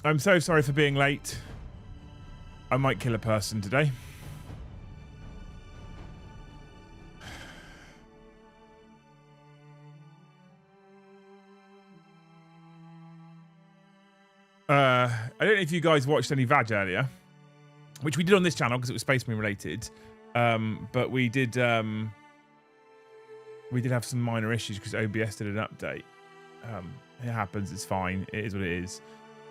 I'm so sorry for being late. I might kill a person today. I don't know if you guys watched any VAG earlier, which we did on this channel because it was Space Marine related. But we did have some minor issues because OBS did an update. It happens. It's fine. It is what it is.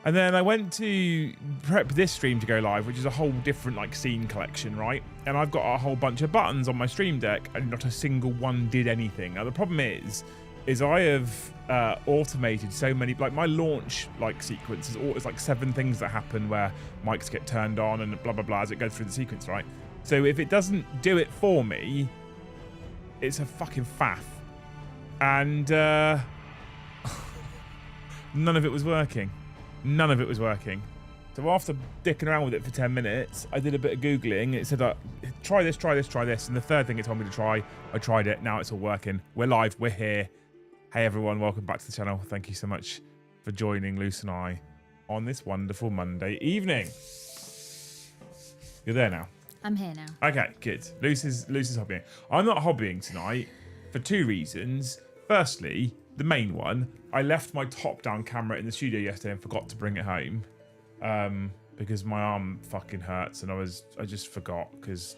And then I went to prep this stream to go live, which is a whole different like scene collection, right? And I've got a whole bunch of buttons on my stream deck, and not a single one did anything. Now the problem is I have automated so many, like my launch like sequence is always like 7 things that happen where mics get turned on and blah blah blah as it goes through the sequence, right? So if it doesn't do it for me, it's a fucking faff. And none of it was working. None of it was working. So after dicking around with it for 10 minutes, I did a bit of Googling. It said, try this, try this, try this. And the third thing it told me to try, I tried it. Now it's all working. We're live. We're here. Hey, everyone. Welcome back to the channel. Thank you so much for joining Luce and I on this wonderful Monday evening. You're there now? I'm here now. Okay, good. Luce is hobbying. I'm not hobbying tonight for 2 reasons. Firstly, the main one, I left my top-down camera in the studio yesterday and forgot to bring it home because my arm fucking hurts, and I just forgot because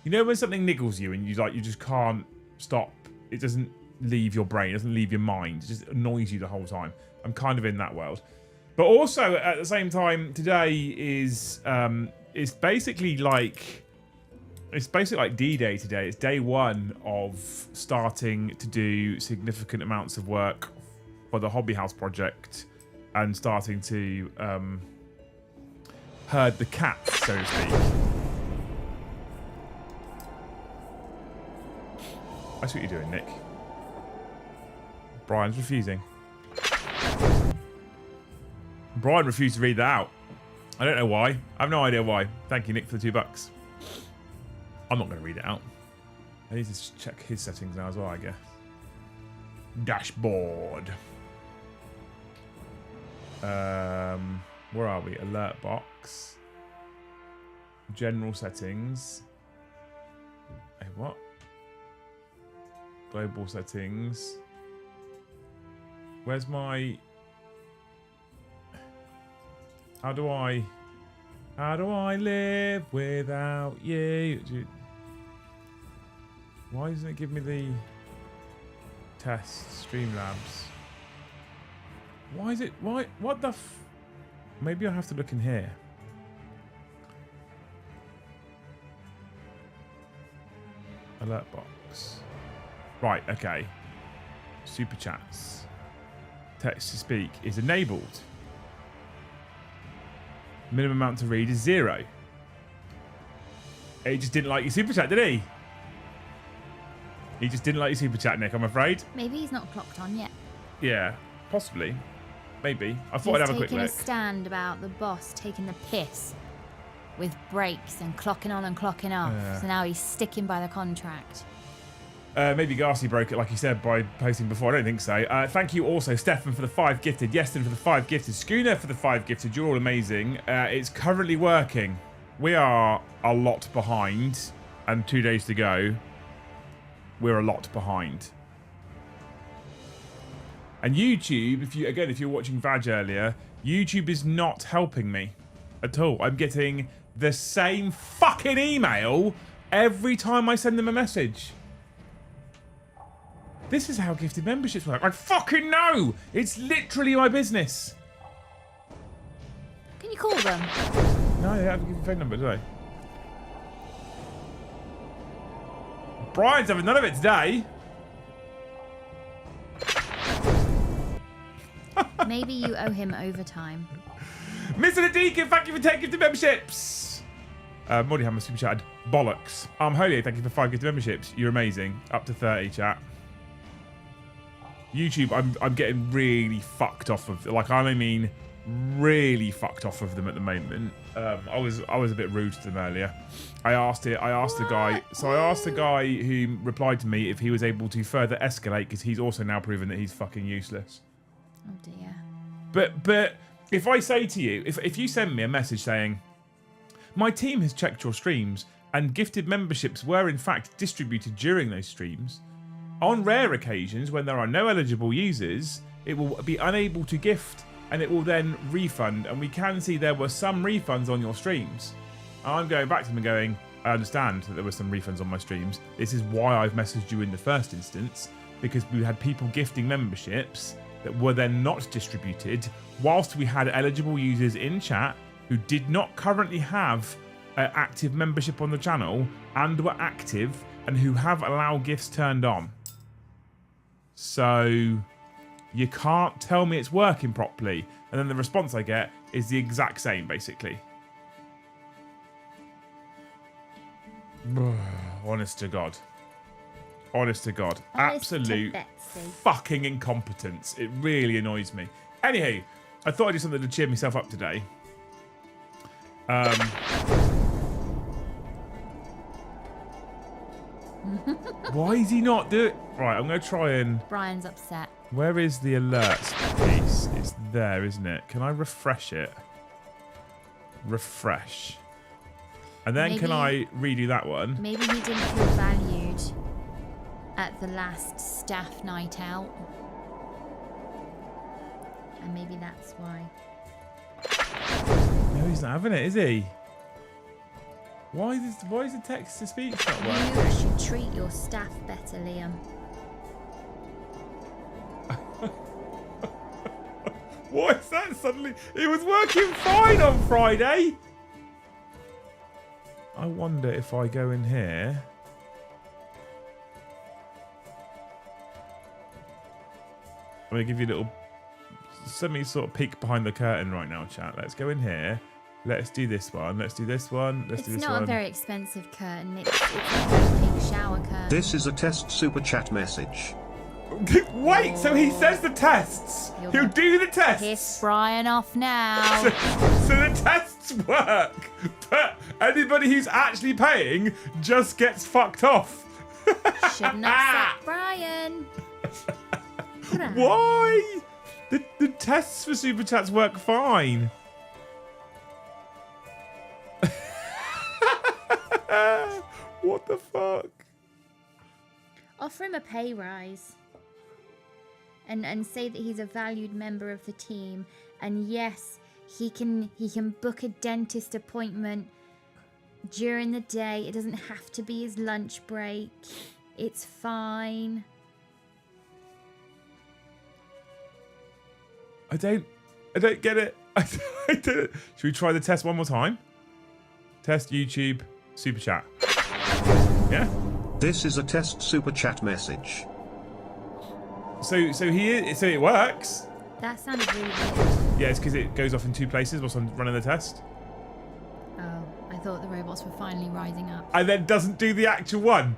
you know when something niggles you and you just can't stop. It doesn't leave your brain, it doesn't leave your mind. It just annoys you the whole time. I'm kind of in that world. But also at the same time, today is it's basically like D-Day today. It's day 1 of starting to do significant amounts of work for the Hobby House project and starting to herd the cats, so to speak. That's what you're doing, Nick. Brian's refusing. Brian refused to read that out. I don't know why. I have no idea why. Thank you, Nick, for the $2. I'm not going to read it out. I need to check his settings now as well, I guess. Dashboard. Where are we? Alert box. General settings. Hey, what? Global settings. Where's my... How do I live without you? Why doesn't it give me the test Streamlabs? Why is it? Why? What the? Maybe I have to look in here. Alert box. Right. Okay. Super chats. Text to speak is enabled. Minimum amount to read is 0. He just didn't like your super chat, did he? He just didn't like your super chat, Nick, I'm afraid. Maybe he's not clocked on yet. Yeah, possibly. Maybe. I thought I'd have a quick look. He's taking a stand about the boss taking the piss with breaks and clocking on and clocking off. So now he's sticking by the contract. Maybe Garcia broke it, like he said, by posting before. I don't think so. Thank you also, Stefan, for the 5 gifted. Yeston for the 5 gifted. Schooner for the 5 gifted. You're all amazing. It's currently working. We are a lot behind, and 2 days to go. We're a lot behind. And YouTube, if you're watching VAG earlier, YouTube is not helping me at all. I'm getting the same fucking email every time I send them a message. This is how gifted memberships work. I fucking know! It's literally my business. Can you call them? No, they haven't given a phone number, do they? Brian's having none of it today. Maybe you owe him overtime. Mr. the Deacon, thank you for 10 gifted memberships. Warhammer super chatted. Bollocks. Holy, thank you for 5 gifted memberships. You're amazing. Up to 30, chat. YouTube, I'm getting really fucked off of, like, I mean really fucked off of them at the moment. I was a bit rude to them earlier. I asked the guy who replied to me if he was able to further escalate, because he's also now proven that he's fucking useless. Oh dear. But if I say to you, if you send me a message saying, my team has checked your streams and gifted memberships were in fact distributed during those streams, on rare occasions when there are no eligible users, it will be unable to gift and it will then refund. And we can see there were some refunds on your streams. I'm going back to them and going, I understand that there were some refunds on my streams. This is why I've messaged you in the first instance, because we had people gifting memberships that were then not distributed whilst we had eligible users in chat who did not currently have an active membership on the channel and were active and who have allow gifts turned on. So you can't tell me it's working properly. And then the response I get is the exact same, basically. Honest to God. Honest to God. Absolute fucking incompetence. It really annoys me. Anyway, I thought I'd do something to cheer myself up today. Why is he not doing... Right, I'm going to try and... Brian's upset. Where is the alerts piece? It's there, isn't it? Can I refresh it? Refresh. And then can I redo that one? Maybe he didn't feel valued at the last staff night out. And maybe that's why. No, he's not having it, is he? Why is the text-to-speech not working? You should treat your staff better, Liam. Why is that suddenly... It was working fine on Friday! I wonder if I go in here... I'm going to give you a little... semi sort of peek behind the curtain right now, chat. Let's go in here. Let's do this one. Let's do this one. Let's do this one. It's not a very expensive curtain. It's a very big shower curtain. This is a test super chat message. Wait, so he says the tests. He'll do the tests. Piss Brian off now. So the tests work, but anybody who's actually paying just gets fucked off. Shouldn't upset Brian. Why? The tests for Super Chats work fine. What the fuck? Offer him a pay rise. And say that he's a valued member of the team. And yes, he can book a dentist appointment during the day. It doesn't have to be his lunch break. It's fine. I don't get it. I don't. Should we try the test one more time? Test YouTube Super Chat. Yeah? This is a test super chat message. So it works. That sounded really weird. Yeah, it's because it goes off in two places whilst I'm running the test. Oh, I thought the robots were finally rising up. And then doesn't do the actual one.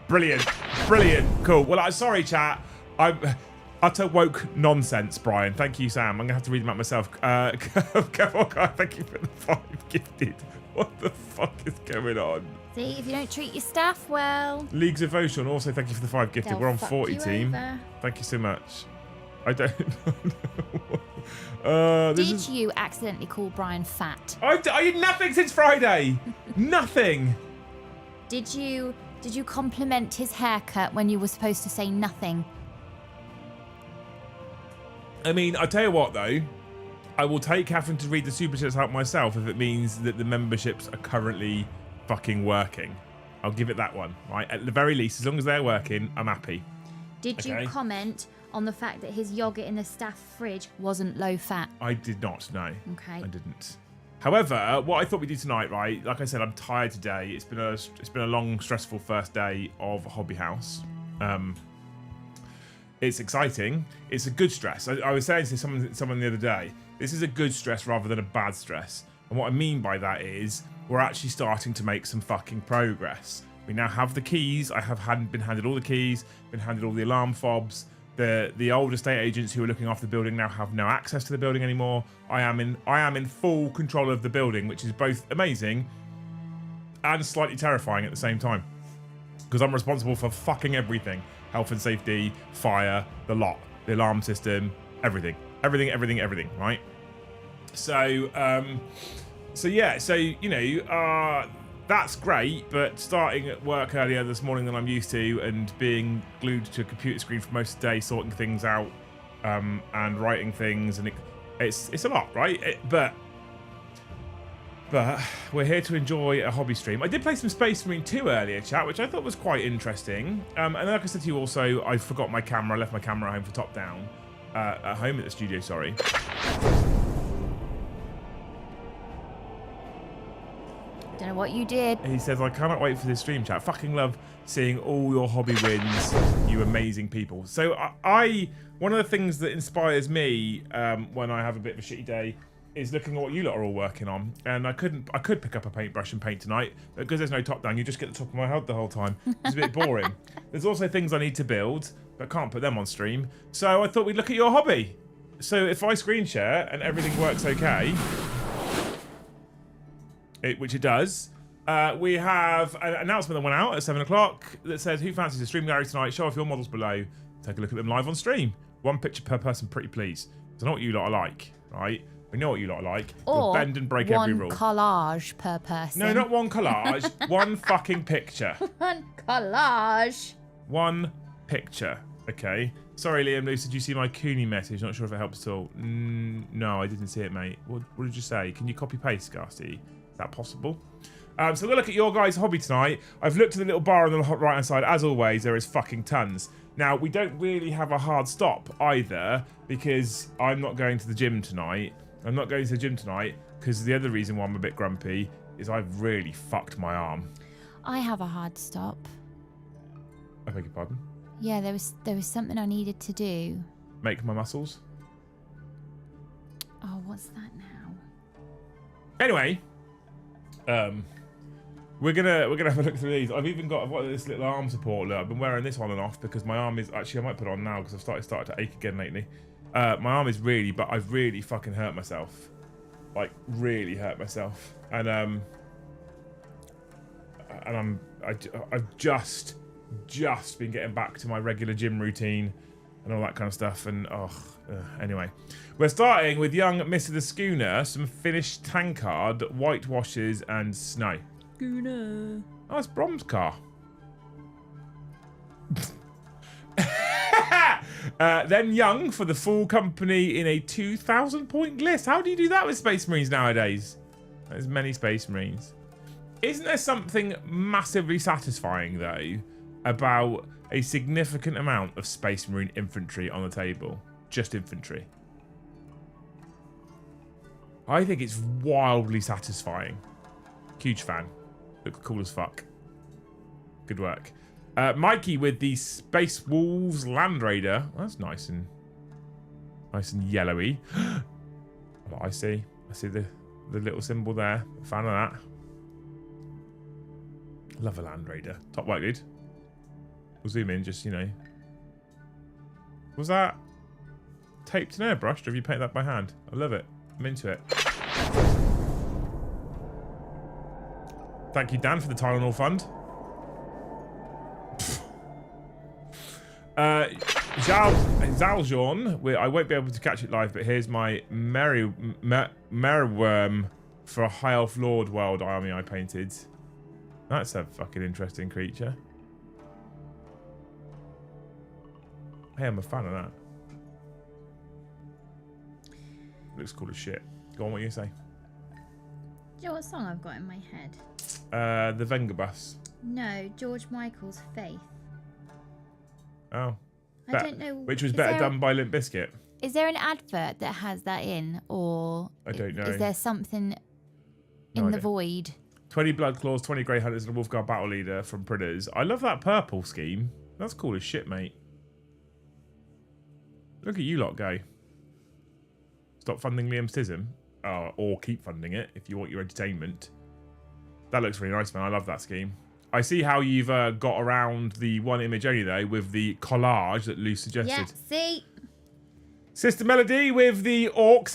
Brilliant. Brilliant. Cool. Well, I'm sorry, chat. I'm utter woke nonsense, Brian. Thank you, Sam. I'm going to have to read them out myself. Thank you for the 5 gifted. What the fuck is going on? See, if you don't treat your staff well... Leagues of Ocean, also thank you for the 5 gifted. We're on 40 team. Over. Thank you so much. I don't know. Did you accidentally call Brian fat? I did nothing since Friday. Nothing. Did you compliment his haircut when you were supposed to say nothing? I mean, I tell you what though, I will take Catherine to read the super chats out myself if it means that the memberships are currently fucking working. I'll give it that one, right? At the very least, as long as they're working, I'm happy. Did you comment on the fact that his yogurt in the staff fridge wasn't low fat? I did not, no. Okay. I didn't. However, what I thought we'd do tonight, right? Like I said, I'm tired today. It's been a long, stressful first day of Hobby House. It's exciting. It's a good stress. I was saying to someone the other day, this is a good stress rather than a bad stress. And what I mean by that is we're actually starting to make some fucking progress. We now have the keys. I have been handed all the keys, been handed all the alarm fobs. The old estate agents who are looking after the building now have no access to the building anymore. I am in full control of the building, which is both amazing and slightly terrifying at the same time. Because I'm responsible for fucking everything. Health and safety, fire, the lot, the alarm system, everything, right? So, that's great, but starting at work earlier this morning than I'm used to and being glued to a computer screen for most of the day, sorting things out and writing things, and it's a lot, right? But we're here to enjoy a hobby stream. I did play some Space Marine 2 earlier, chat, which I thought was quite interesting. And like I said to you also, I forgot my camera. I left my camera at home for top down. At home at the studio, sorry. Don't know what you did. He says, I cannot wait for this stream, chat. Fucking love seeing all your hobby wins, you amazing people. So one of the things that inspires me when I have a bit of a shitty day is looking at what you lot are all working on. And I could pick up a paintbrush and paint tonight, but because there's no top down, you just get the top of my head the whole time. It's a bit boring. There's also things I need to build, but can't put them on stream. So I thought we'd look at your hobby. So if I screen share and everything works okay, which it does, we have an announcement that went out at 7 o'clock that says, who fancies a stream gallery tonight? Show off your models below. Take a look at them live on stream. 1 picture per person, pretty please. So I know what you lot are like, right? We know what you lot are like. You'll bend and break every rule. One collage per person. No, not one collage. One fucking picture. One collage. One picture, okay? Sorry, Liam Luce, did you see my Cooney message? Not sure if it helps at all. No, I didn't see it, mate. What did you say? Can you copy-paste, Garsty? Is that possible? So we'll look at your guys' hobby tonight. I've looked at the little bar on the right-hand side. As always, there is fucking tons. Now, we don't really have a hard stop either because I'm not going to the gym tonight. I'm not going to the gym tonight because the other reason why I'm a bit grumpy is I've really fucked my arm. I have a hard stop. I beg your pardon? Yeah, there was something I needed to do. Make my muscles? Oh, what's that now? Anyway, we're gonna have a look through these. I've got this little arm support. Look, I've been wearing this on and off because my arm is actually, I might put it on now because I've started to ache again lately. My arm is really, but I've really fucking hurt myself, like really hurt myself, and I've just been getting back to my regular gym routine and all that kind of stuff, and anyway, we're starting with young Mr. the Schooner, some finished tankard, whitewashes, and snow. Schooner. Oh, it's Brom's car. Then Young for the full company in a 2,000-point list. How do you do that with Space Marines nowadays? There's many Space Marines. Isn't there something massively satisfying, though, about a significant amount of Space Marine infantry on the table? Just infantry. I think it's wildly satisfying. Huge fan. Looks cool as fuck. Good work. Mikey with the Space Wolves Land Raider. Well, that's nice and yellowy. Well, I see the little symbol there. Fan of that. Love a Land Raider. Top right, dude. We'll zoom in, just, you know. Was that taped and airbrushed, or have you painted that by hand? I love it. I'm into it. Thank you, Dan, for the Tylenol fund. Zaljon, I won't be able to catch it live, but here's my Merworm for a High Elf Lord World army I painted. That's a fucking interesting creature. Hey, I'm a fan of that. Looks cool as shit. Go on, what you say? Do you know what song I've got in my head? The Vengabus. No, George Michael's Faith. Oh. I don't know. Which was better done by Limp Bizkit. Is there an advert that has that in, or I don't know. Is there something in the void? 20 Blood Claws, 20 Grey Hunters, and a Wolfguard Battle Leader from Pridders. I love that purple scheme. That's cool as shit, mate. Look at you lot go. Stop funding Liam's Tism. Or keep funding it if you want your entertainment. That looks really nice, man. I love that scheme. I see how you've got around the one image only, though, with the collage that Luce suggested. Yeah, see? Sister Melody with the Orcs.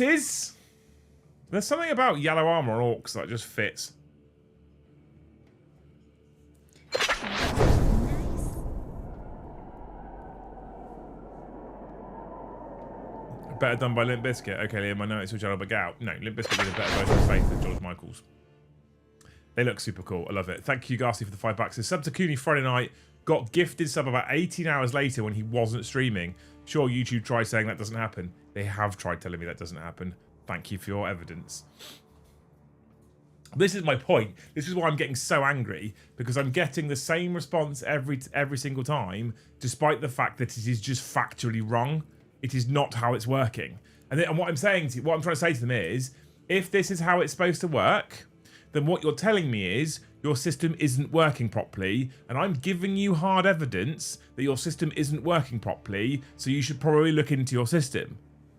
There's something about yellow armor on Orcs that just fits. better done by Limp Bizkit. Okay, Liam, I know it's your channel, but get out. No, Limp Bizkit did a better version of Faith than George Michael's. They look super cool. I love it. Thank you, Garcia, for the $5. So sub to Cooney Friday night. Got gifted sub about 18 hours later when he wasn't streaming. Sure, YouTube tried saying that doesn't happen. They have tried telling me that doesn't happen. Thank you for your evidence. This is my point. This is why I'm getting so angry, because I'm getting the same response every single time, despite the fact that it is just factually wrong. It is not how it's working. And what I'm trying to say to them is, if this is how it's supposed to work, then what you're telling me is your system isn't working properly, and I'm giving you hard evidence that your system isn't working properly, so you should probably look into your system.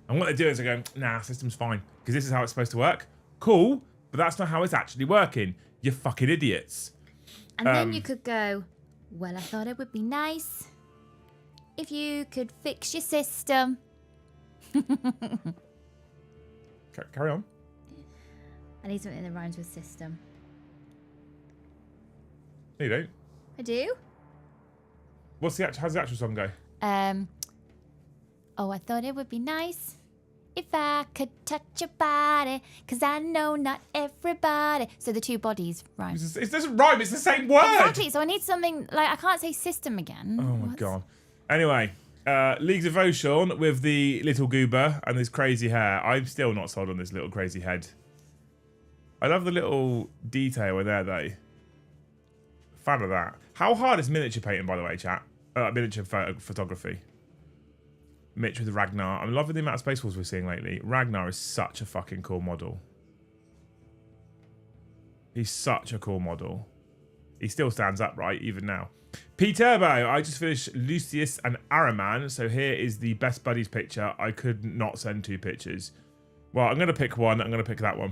And what they do is they go, nah, system's fine, because this is how it's supposed to work. Cool, but that's not how it's actually working. You fucking idiots. And then you could go, well, I thought it would be nice if you could fix your system. Carry on. I need something that rhymes with system. No, you don't. I do. How's the actual song go? Oh, I thought it would be nice if I could touch your body, because I know not everybody. So the two bodies rhyme. It doesn't rhyme, it's the same word. Exactly, so I need something, like, I can't say system again. Oh my God. Anyway, Leagues of Ocean with the little goober and this crazy hair. I'm still not sold on this little crazy head. I love the little detail in there, though. Fan of that. How hard is miniature painting, by the way, chat? Miniature photography. Mitch with Ragnar. I'm loving the amount of Space Wars we're seeing lately. Ragnar is such a fucking cool model. He's such a cool model. He still stands up, right? Even now. P-Turbo. I just finished Lucius and Araman. So here is the best buddies picture. I could not send two pictures. Well, I'm going to pick one. I'm going to pick that one.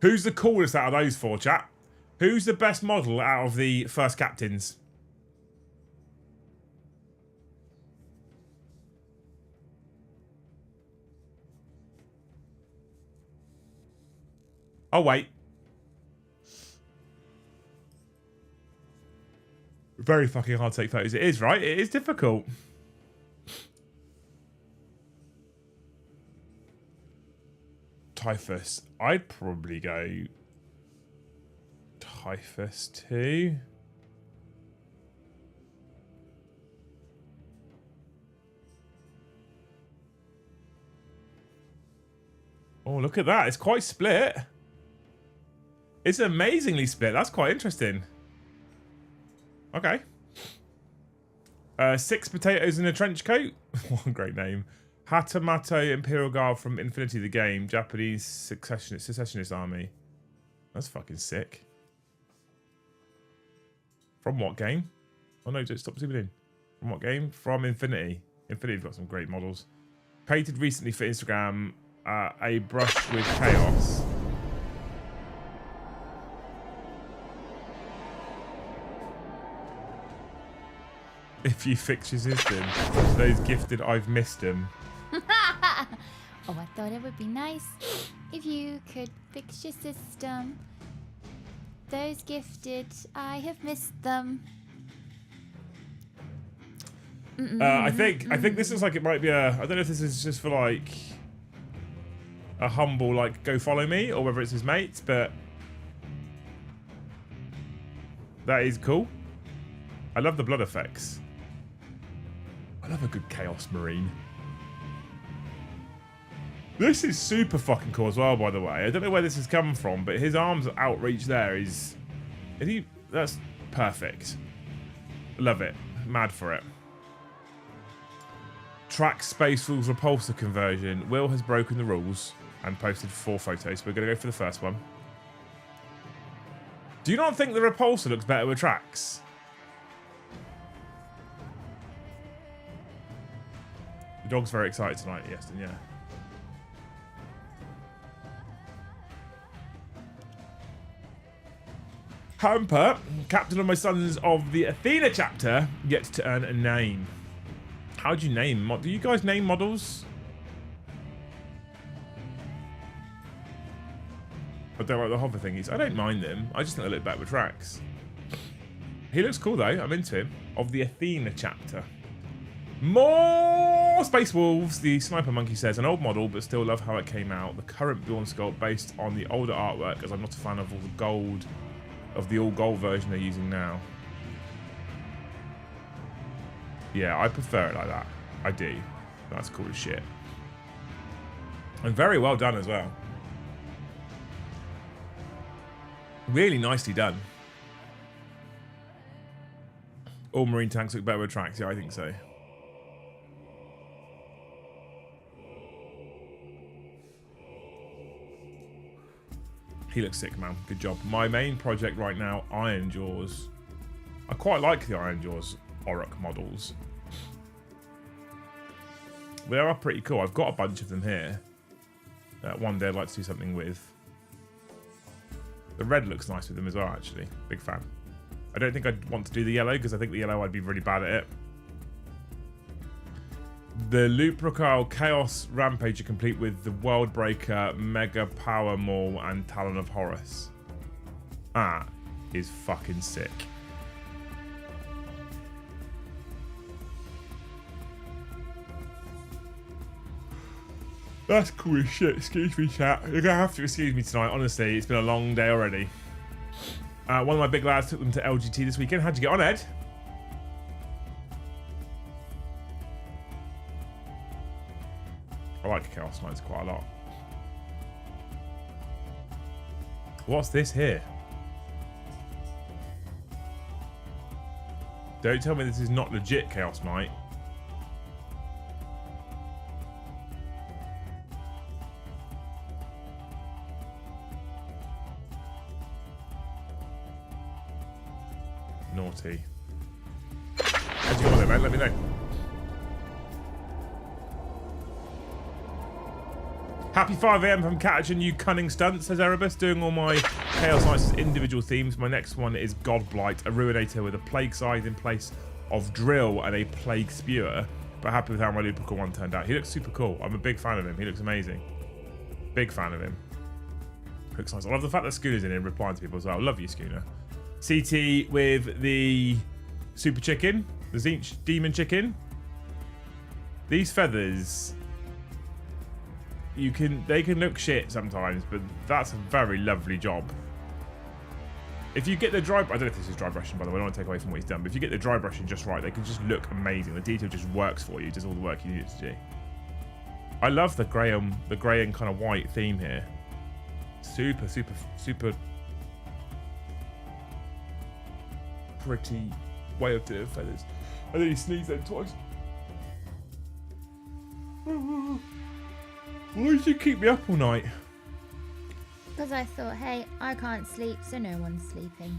Who's the coolest out of those four, chat? Who's the best model out of the first captains? Oh, wait. Very fucking hard to take photos. It is, right? It is difficult. Typhus. I'd probably go Typhus too. Oh, look at that. It's quite split. It's amazingly split. That's quite interesting. Okay. 6 potatoes in a trench coat. What a great name. Hatamato Imperial Guard from Infinity the Game. Japanese secessionist army. That's fucking sick. From what game? Oh no, just stop zooming in. From what game? From Infinity. Infinity's got some great models. Painted recently for Instagram. A brush with chaos. If you fix your system, those gifted, I've missed them. Oh, I thought it would be nice if you could fix your system. Those gifted, I have missed them. I think this looks like it might be a. I don't know if this is just for like a humble like go follow me or whether it's his mates, but that is cool. I love the blood effects. I love a good Chaos Marine. This is super fucking cool as well, by the way. I don't know where this has come from, but his arms outreach there is he? That's perfect. Love it. Mad for it. Track Space Rules Repulsor conversion. Will has broken the rules and posted 4 photos. We're going to go for the first one. Do you not think the Repulsor looks better with tracks? The dog's very excited tonight, Yeston, yeah. Hamper, captain of my sons of the Athena chapter, yet to earn a name. How do you name? Do you guys name models? I don't like the hover thingies. I don't mind them. I just think they look better with tracks. He looks cool though. I'm into him. Of the Athena chapter. More Space Wolves. The Sniper Monkey says, an old model, but still love how it came out. The current Bjorn sculpt based on the older artwork, as I'm not a fan of all the gold, of the all gold version they're using now. Yeah, I prefer it like that. I do. That's cool as shit. And very well done as well. Really nicely done. All marine tanks look better with tracks. Yeah, I think so. He looks sick, man. Good job. My main project right now, Iron Jaws. I quite like the Iron Jaws Auroch models. They are pretty cool. I've got a bunch of them here. One day I'd like to do something with. The red looks nice with them as well, actually. Big fan. I don't think I'd want to do the yellow, because I think the yellow I'd be really bad at it. The Lupercal Chaos Rampager complete with the Worldbreaker, Mega Power Maul, and Talon of Horus. That is fucking sick. That's cool as shit. Excuse me, chat. You're gonna have to excuse me tonight. Honestly, it's been a long day already. One of my big lads took them to LGT this weekend. How'd you get on, Ed? I like Chaos Knights quite a lot. What's this here? Don't tell me this is not legit Chaos Knight. Naughty. How'd you get on there, man? Let me know. Happy 5 AM from Catch and You Cunning Stunts, says Erebus. Doing all my Chaos Knights as individual themes. My next one is Godblight, a Ruinator with a Plague Scythe in place of Drill and a Plague Spewer. But happy with how my Lupercal one turned out. He looks super cool. I'm a big fan of him. He looks amazing. Big fan of him. Looks nice. I love the fact that Schooner's in here replying to people as well. Love you, Schooner. CT with the Super Chicken, the Zinch Demon Chicken. These feathers, they can look shit sometimes, but that's a very lovely job. If you get the dry, I don't know if this is dry brushing, by the way, I don't want to take away from what he's done, but if you get the dry brushing just right, they can just look amazing. The detail just works for you, does all the work you need it to do. I love the grey and kind of white theme here. Super, super, super pretty way of doing feathers. And then he sneezed then twice. Why did you keep me up all night? Because I thought, hey, I can't sleep, so no one's sleeping.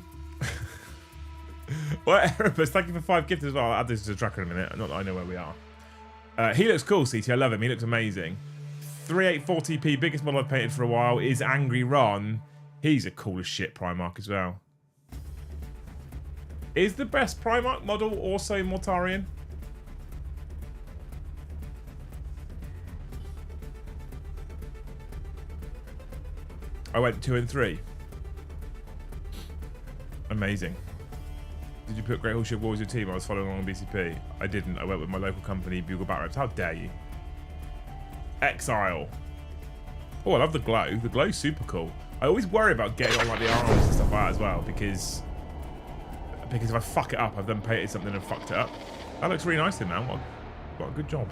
Well, Erebus, thank you for 5 gifts as well. I'll add this to the tracker in a minute. Not that I know where we are. He looks cool, CT. I love him. He looks amazing. 3840p, biggest model I've painted for a while, is Angry Ron. He's a cool as shit Primarch as well. Is the best Primarch model also Mortarion? I went 2 and 3. Amazing. Did you put Great Hall Ship War as your team? I was following along on BCP. I didn't. I went with my local company, Bugle Bat Reps. How dare you? Exile. Oh, I love the glow. The glow's super cool. I always worry about getting on like the arms and stuff like that as well, because if I fuck it up, I've then painted something and fucked it up. That looks really nice, man. What a good job.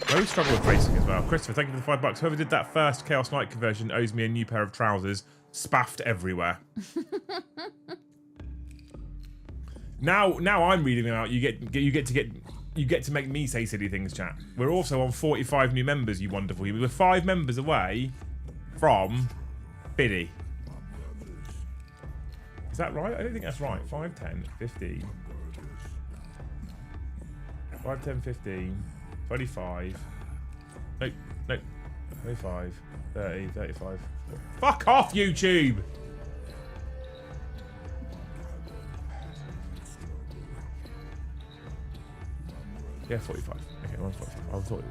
I always struggle with racing as well. Christopher, thank you for the $5. Whoever did that first Chaos Knight conversion owes me a new pair of trousers. Spaffed everywhere. Now I'm reading them out. You get to make me say silly things, chat. We're also on 45 new members, you wonderful humans. We're 5 members away from Biddy. Is that right? I don't think that's right. 5, 10, 15. 5, 10, 15. 25. Nope. 25. 30, 35. Fuck off, YouTube! Yeah, 45. Okay, 145. I thought we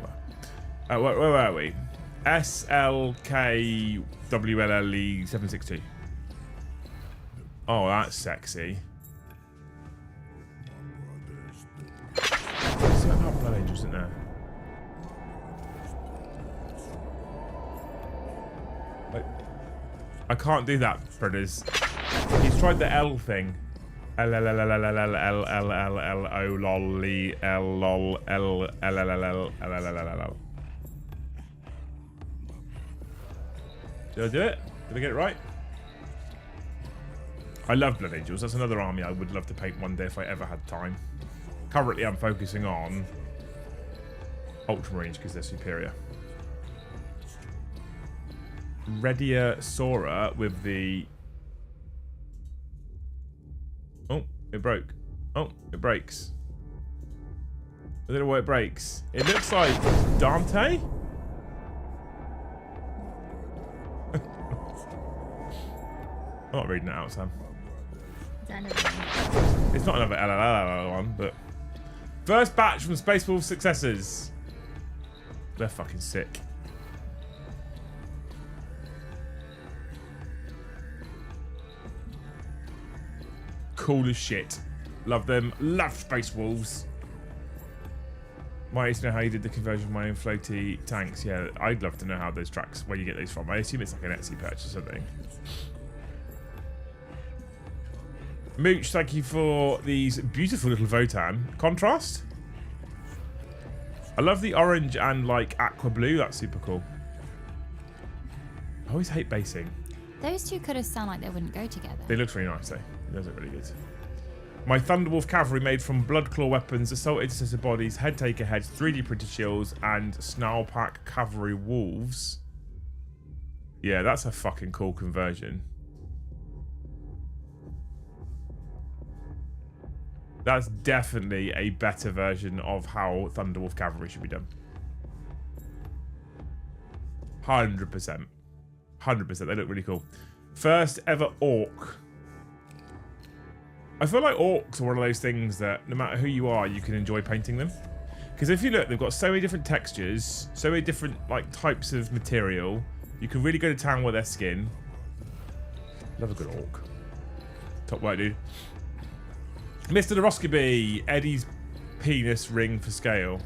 were. Where are we? SLKWLLE 762. Oh, that's sexy. Angels, isn't there? I can't do that, brothers. He's tried the L thing. L L L L L L L L L L L O lol L lol L L L L L L L L L L. Did I do it? Did I get it right? I love Blood Angels. That's another army I would love to paint one day if I ever had time. Currently, I'm focusing on Ultramarines because they're superior. Redia Sora with the... Oh, it broke. Oh, it breaks. I don't know why it breaks. It looks like Dante? I'm not reading it out, Sam. It's not another LLL one, but... First batch from Space Wolf successors. They're fucking sick. Cool as shit. Love them. Love Space Wolves. Might used to know how you did the conversion of my own floaty tanks. Yeah, I'd love to know how those tracks, where you get those from. I assume it's like an Etsy purchase or something. Mooch, thank you for these beautiful little Votan. Contrast? I love the orange and like aqua blue. That's super cool. I always hate basing. Those two could have sound like they wouldn't go together. They look really nice though. It does look really good. My Thunderwolf cavalry made from Bloodclaw weapons, assault intercessor bodies, head taker heads, 3D printed shields, and Snarlpack cavalry wolves. Yeah, that's a fucking cool conversion. That's definitely a better version of how Thunderwolf cavalry should be done. 100%. 100%. They look really cool. First ever orc. I feel like orcs are one of those things that no matter who you are, you can enjoy painting them. Because if you look, they've got so many different textures, so many different like types of material. You can really go to town with their skin. Love a good orc. Top work, dude. Mr. Doroscopy, Eddie's penis ring for scale.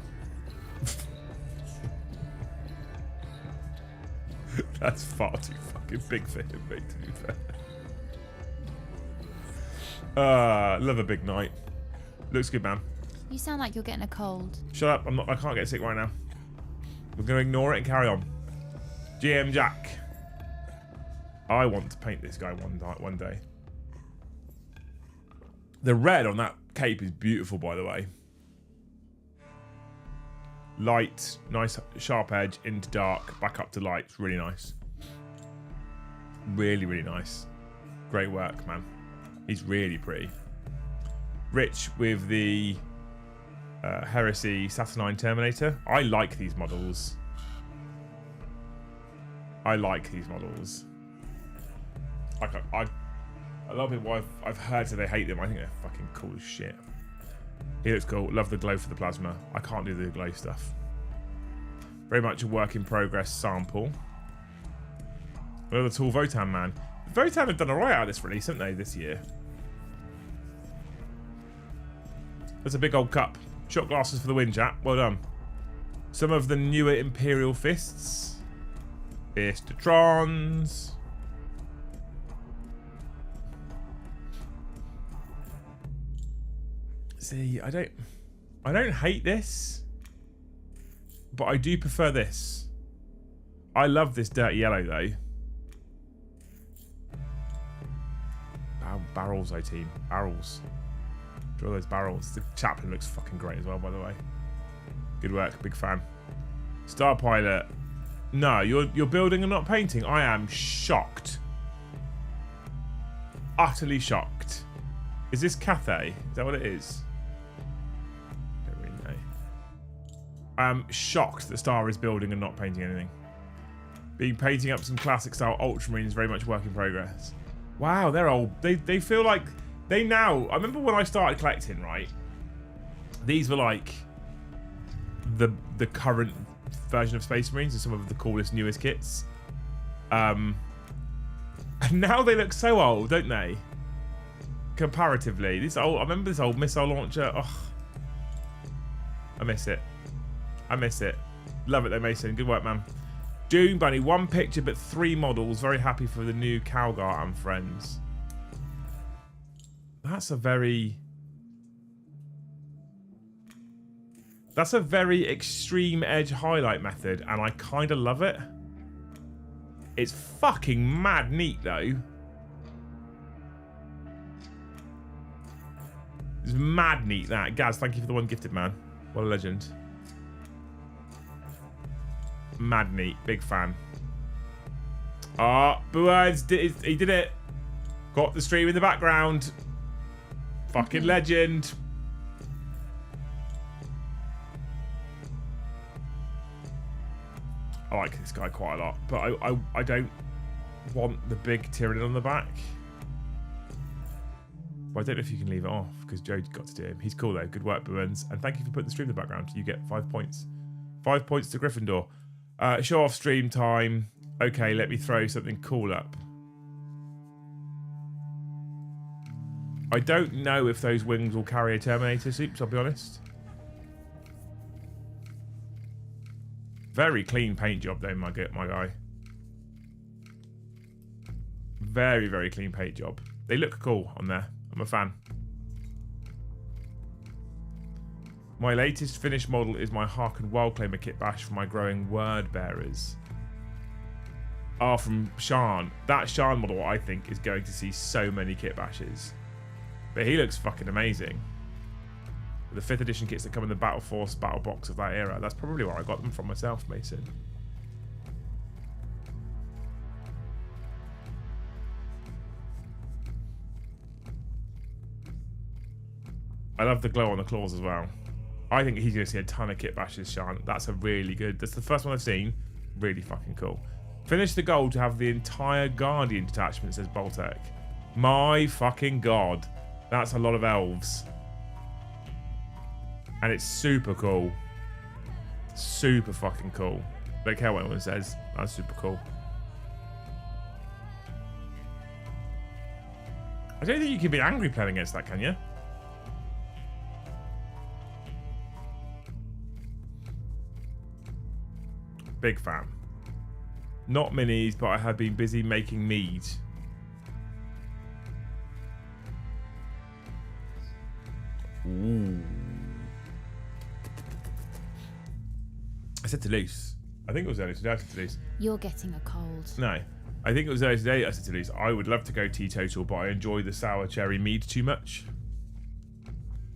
That's far too fucking big for him, mate, to be fair. Love a big night. Looks good, man. You sound like you're getting a cold. Shut up, I'm not. I can't get sick right now. We're going to ignore it and carry on. GM Jack. I want to paint this guy one day. The red on that cape is beautiful, by the way. Light, nice sharp edge into dark, back up to light. It's really nice. Really, really nice. Great work, man. He's really pretty. Rich with the Heresy Saturnine Terminator. I like these models. I like these models. A lot of people I've heard say they hate them. I think they're fucking cool as shit. He looks cool. Love the glow for the plasma. I can't do the glow stuff. Very much a work in progress sample. Another tall Votan man. Votan have done alright out of this release, haven't they, this year? That's a big old cup. Shot glasses for the win, chat. Well done. Some of the newer Imperial fists. Fistatrons. See, I don't hate this, but I do prefer this. I love this dirty yellow though. Barrels, team. Barrels. Draw those barrels. The chaplain looks fucking great as well, by the way. Good work, big fan. Star Pilot. No, you're building and not painting. I am shocked. Utterly shocked. Is this Cathay? Is that what it is? Don't really know. I am shocked that Star is building and not painting anything. Being painting up some classic style Ultramarines is very much work in progress. Wow, they're old. They feel like they now. I remember when I started collecting, right? These were like the current version of Space Marines and some of the coolest, newest kits. And now they look so old, don't they? Comparatively, this old. I remember this old missile launcher. Oh, I miss it. I miss it. Love it though, Mason. Good work, man. Dune Bunny, 1 picture but 3 models. Very happy for the new Calgar and friends. That's a very extreme edge highlight method, and I kind of love it. It's fucking mad neat though. It's mad neat that. Gaz, thank you for the 1 gifted, man. What a legend. Mad neat. Big fan. Ah, Buards, he did it. Got the stream in the background. Fucking legend. I like this guy quite a lot, but I don't want the big Tyranid on the back. Well, I don't know if you can leave it off because Joe got to do him. He's cool though. Good work, Buens. And thank you for putting the stream in the background. You get 5 points. 5 points to Gryffindor. Show off stream time. Okay, let me throw something cool up. I don't know if those wings will carry a Terminator soups, I'll be honest. Very clean paint job though, my guy. Very, very clean paint job. They look cool on there. I'm a fan. My latest finished model is my Harken Wildclaimer kit bash for my growing word bearers. Ah, from Shan. That Shan model, I think, is going to see so many kit bashes. But he looks fucking amazing. The 5th edition kits that come in the Battle Force battle box of that era. That's probably where I got them from myself, Mason. I love the glow on the claws as well. I think he's going to see a ton of kit bashes, Sean. That's a really good... That's the first one I've seen. Really fucking cool. Finish the goal to have the entire Guardian detachment, says Boltec. My fucking god. That's a lot of elves. And it's super cool. Super fucking cool. Don't care what anyone says. That's super cool. I don't think you can be angry playing against that, can you? Big fan. Not minis, but I have been busy making mead. Ooh. I said Toulouse. I think it was earlier today I said Toulouse. You're getting a cold. No. I think it was earlier today I said Toulouse. I would love to go teetotal, but I enjoy the sour cherry mead too much.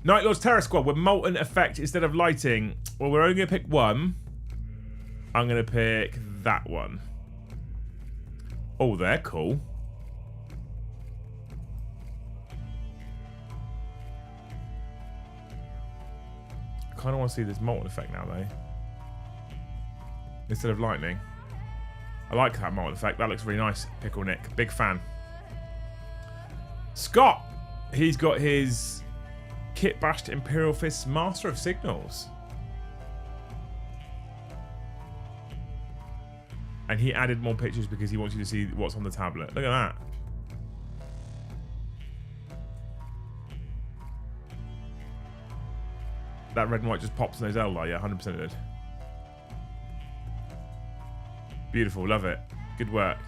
Night Lord's Terror Squad with molten effect instead of lighting. Well, we're only going to pick one. I'm going to pick that one. Oh, they're cool. I kind of want to see this molten effect now, though. Instead of lightning. I like that molten effect. That looks really nice. Pickle Nick. Big fan. Scott! He's got his kit bashed Imperial Fist Master of Signals. And he added more pictures because he wants you to see what's on the tablet. Look at that. That red and white just pops in those L light. Yeah, 100% it did. Beautiful. Love it. Good work.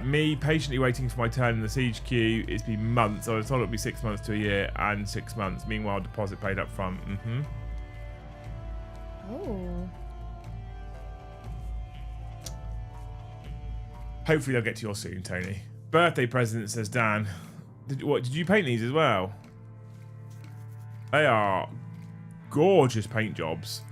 Me patiently waiting for my turn in the siege queue. It's been months. I was told it would be 6 months to a year and 6 months. Meanwhile, deposit paid up front. Oh. Hopefully they'll get to yours soon, Tony. Birthday present, says Dan. Did you paint these as well? They are gorgeous paint jobs.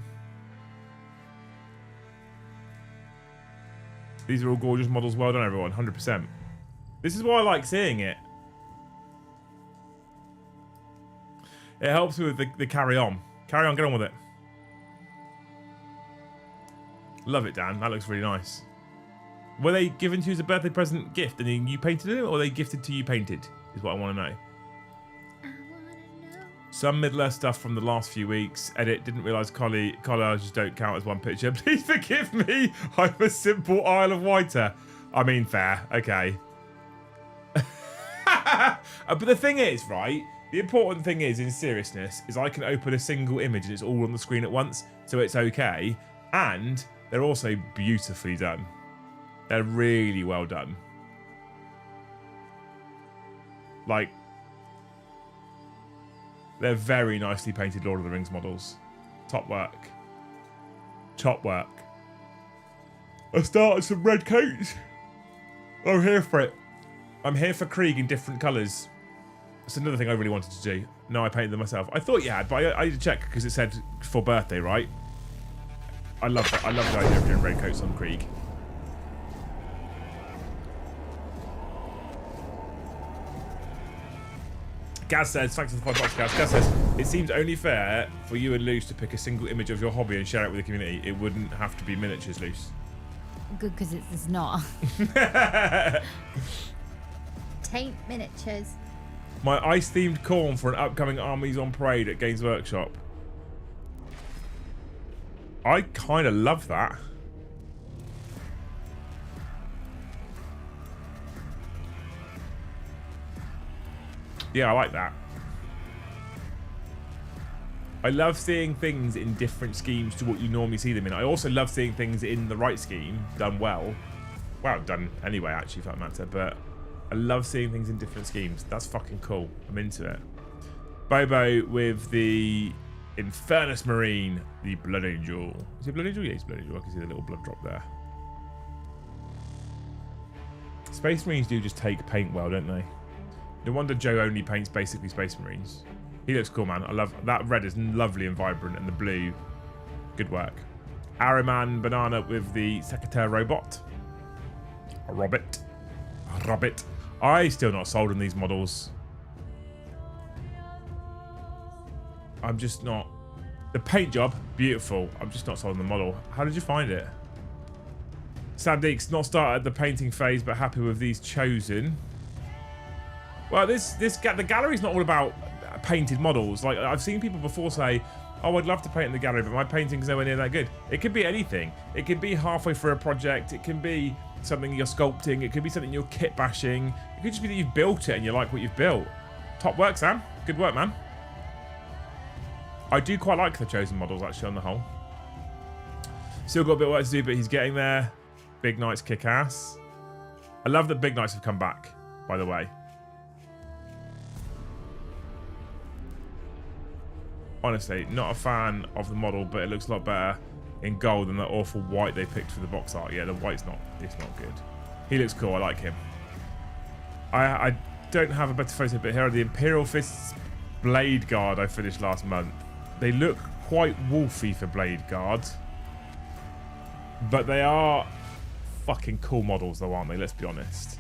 These are all gorgeous models. Well done, everyone. 100%. This is why I like seeing it. It helps me with the carry on. Carry on, get on with it. Love it, Dan. That looks really nice. Were they given to you as a birthday present gift and then you painted it, or were they gifted to you painted? Is what I want to know. Some Middle-earth stuff from the last few weeks. Edit, didn't realise collages don't count as one picture. Please forgive me. I'm a simple Isle of Wighter. I mean, fair. Okay. But the thing is, right, The important thing is, in seriousness, is I can open a single image and it's all on the screen at once, so it's okay. And they're also beautifully done. They're really well done. Like, they're very nicely painted Lord of the Rings models. Top work. Top work. I started some red coats. I'm here for it. I'm here for Krieg in different colours. That's another thing I really wanted to do. No, I painted them myself. I thought you had, but I had to check because it said for birthday, right? I love that. I love the idea of doing red coats on Krieg. Gaz says, thanks for the $5, Gaz. Gaz says, it seems only fair for you and Luce to pick a single image of your hobby and share it with the community. It wouldn't have to be miniatures, Luce. Good, because it's not. Taint miniatures. My ice-themed corn for an upcoming Armies on Parade at Games Workshop. I kind of love that. Yeah, I like that. I love seeing things in different schemes to what you normally see them in. I also love seeing things in the right scheme done well. Well, done anyway, actually, for that matter. But I love seeing things in different schemes. That's fucking cool. I'm into it. Bobo with the Infernus Marine, the Blood Angel. Is it Blood Angel? Yeah, it's Blood Angel. I can see the little blood drop there. Space Marines do just take paint well, don't they? No wonder Joe only paints basically Space Marines. He looks cool, man. I love that. Red is lovely and vibrant, and the blue, good work. Arrowman Banana with the Secretary Robot. A Robert. I still not sold on these models. I'm just not. The paint job, beautiful. I'm just not sold on the model. How did you find it? Sam Deeks, not started the painting phase, but happy with these chosen. Well, the gallery's not all about painted models. Like, I've seen people before say, oh, I'd love to paint in the gallery, but my painting's nowhere near that good. It could be anything. It could be halfway through a project. It can be something you're sculpting. It could be something you're kit bashing. It could just be that you've built it and you like what you've built. Top work, Sam. Good work, man. I do quite like the chosen models, actually, on the whole. Still got a bit of work to do, but he's getting there. Big Knights kick ass. I love that Big Knights have come back, by the way. Honestly, not a fan of the model, but it looks a lot better in gold than that awful white they picked for the box art. Yeah, the white's it's not good. He looks cool. I like him. I don't have a better photo, but here are the Imperial Fists Blade Guard I finished last month. They look quite wolfy for Blade Guard, but they are fucking cool models though, aren't they? Let's be honest.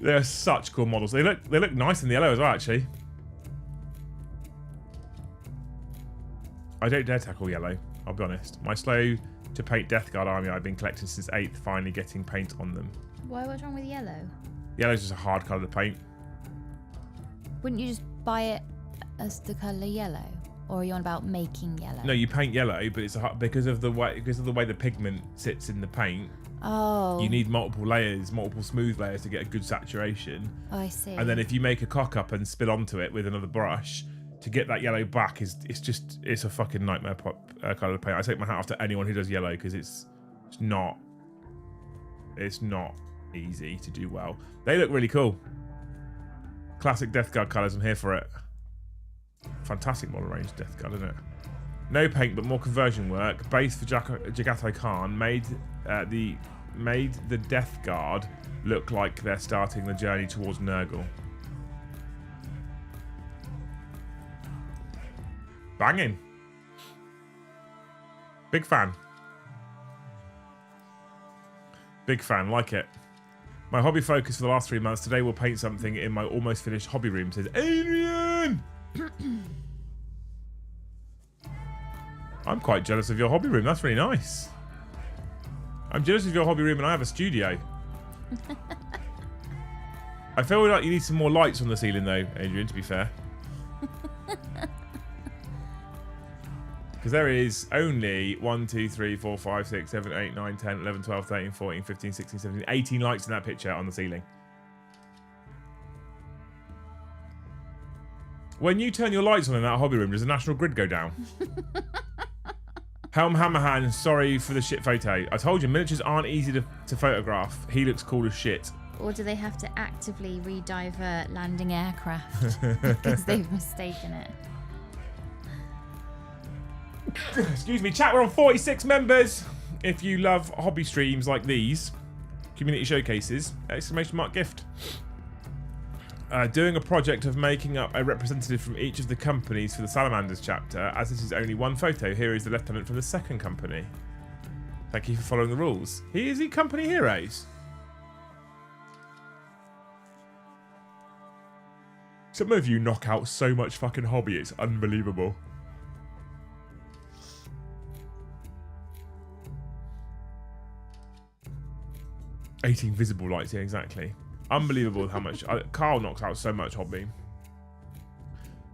They're such cool models. They look nice in the yellow as well, actually. I don't dare tackle yellow, I'll be honest. My slow to paint Death Guard army I've been collecting since 8th, finally getting paint on them. Why? What's wrong with yellow? Yellow's just a hard colour to paint. Wouldn't you just buy it as the colour yellow? Or are you on about making yellow? No, you paint yellow, but it's because of the way the pigment sits in the paint. Oh. You need multiple layers, multiple smooth layers to get a good saturation. Oh, I see. And then if you make a cock up and spill onto it with another brush, to get that yellow back it's a fucking nightmare colour of paint. I take my hat off to anyone who does yellow because it's not easy to do well. They look really cool. Classic Death Guard colours. I'm here for it. Fantastic model range Death Guard, isn't it? No paint, but more conversion work. Base for Jagatai Khan made the Death Guard look like they're starting the journey towards Nurgle. Banging. Big fan. Big fan, like it. My hobby focus for the last 3 months. Today we'll paint something in my almost finished hobby room, says Adrian! I'm quite jealous of your hobby room. That's really nice. I'm jealous of your hobby room and I have a studio. I feel like you need some more lights on the ceiling though, Adrian, to be fair. Because there is only 1, 2, 3, 4, 5, 6, 7, 8, 9, 10, 11, 12, 13, 14, 15, 16, 17, 18 lights in that picture on the ceiling. When you turn your lights on in that hobby room, does the national grid go down? Helm Hammerhand, sorry for the shit photo. I told you, miniatures aren't easy to photograph. He looks cool as shit. Or do they have to actively re-divert landing aircraft because they've mistaken it? Excuse me, chat, we're on 46 members. If you love hobby streams like these, community showcases, exclamation mark gift. Doing a project of making up a representative from each of the companies for the Salamanders chapter. As this is only one photo, here is the lieutenant from the second company. Thank you for following the rules. Is he company heroes? Some of you knock out so much fucking hobby, it's unbelievable. "18 visible lights," yeah, exactly. Unbelievable how much. Carl knocks out so much hobby.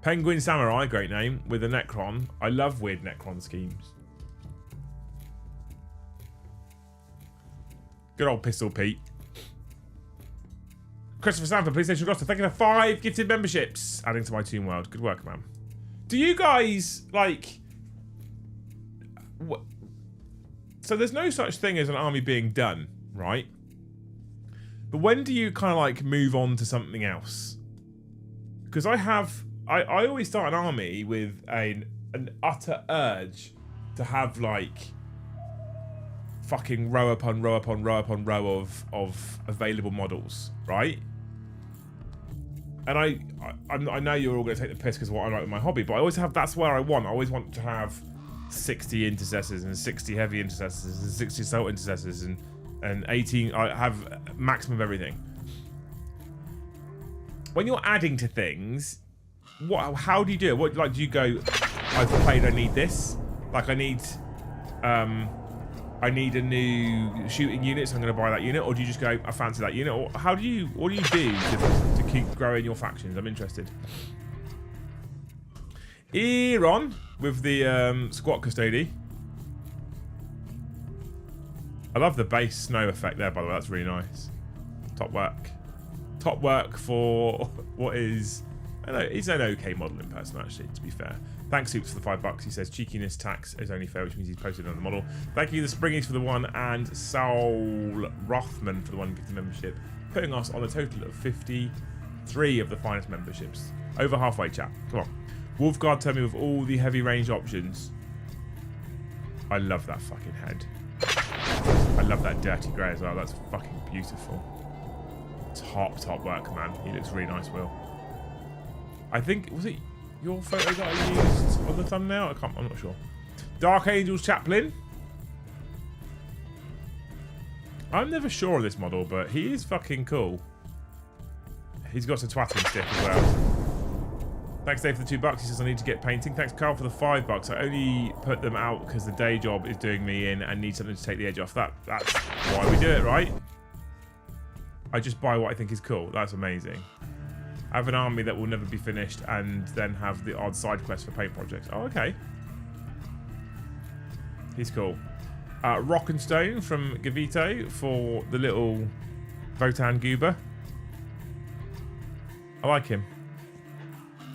Penguin Samurai, great name, with a Necron. I love weird Necron schemes. Good old Pistol Pete. Christopher Sanford, PlayStation Gloucester, thank you for 5 gifted memberships. Adding to my Toon World. Good work, man. Do you guys, like... What? So there's no such thing as an army being done, right? But when do you kind of like move on to something else? Because I always start an army with an utter urge to have like fucking row upon row upon row upon row of available models, right? And I know you're all going to take the piss because of what I like with my hobby, but I always have, that's where I want. I always want to have 60 intercessors and 60 heavy intercessors and 60 assault intercessors and 18, I have maximum of everything. When you're adding to things, how do you do it? What, like, do you go, I've played, I need this? Like, I need a new shooting unit, so I'm going to buy that unit? Or do you just go, I fancy that unit? Or what do you do to keep growing your factions? I'm interested. Eron with the squat custody. I love the base snow effect there, by the way. That's really nice. Top work. Top work for what is... I don't know, he's an okay modelling person, actually, to be fair. Thanks, Soups, for the $5. He says, cheekiness tax is only fair, which means he's posted on the model. Thank you, the Springies, for the 1, and Saul Rothman for the 1 gifted membership, putting us on a total of 53 of the finest memberships. Over halfway, chat. Come on. Wolfguard, tell me with all the heavy range options. I love that fucking head. I love that dirty grey as well. That's fucking beautiful. Top work, man. He looks really nice, Will. I think, was it your photo that I used on the thumbnail? I'm not sure. Dark Angels Chaplain. I'm never sure of this model, but he is fucking cool. He's got a twatting stick as well. Thanks, Dave, for the $2. He says I need to get painting. Thanks, Carl, for the $5. I only put them out because the day job is doing me in and need something to take the edge off. That's why we do it, right? I just buy what I think is cool. That's amazing. I have an army that will never be finished and then have the odd side quest for paint projects. Oh, okay. He's cool. Rock and Stone from Gavito for the little Votan Goober. I like him.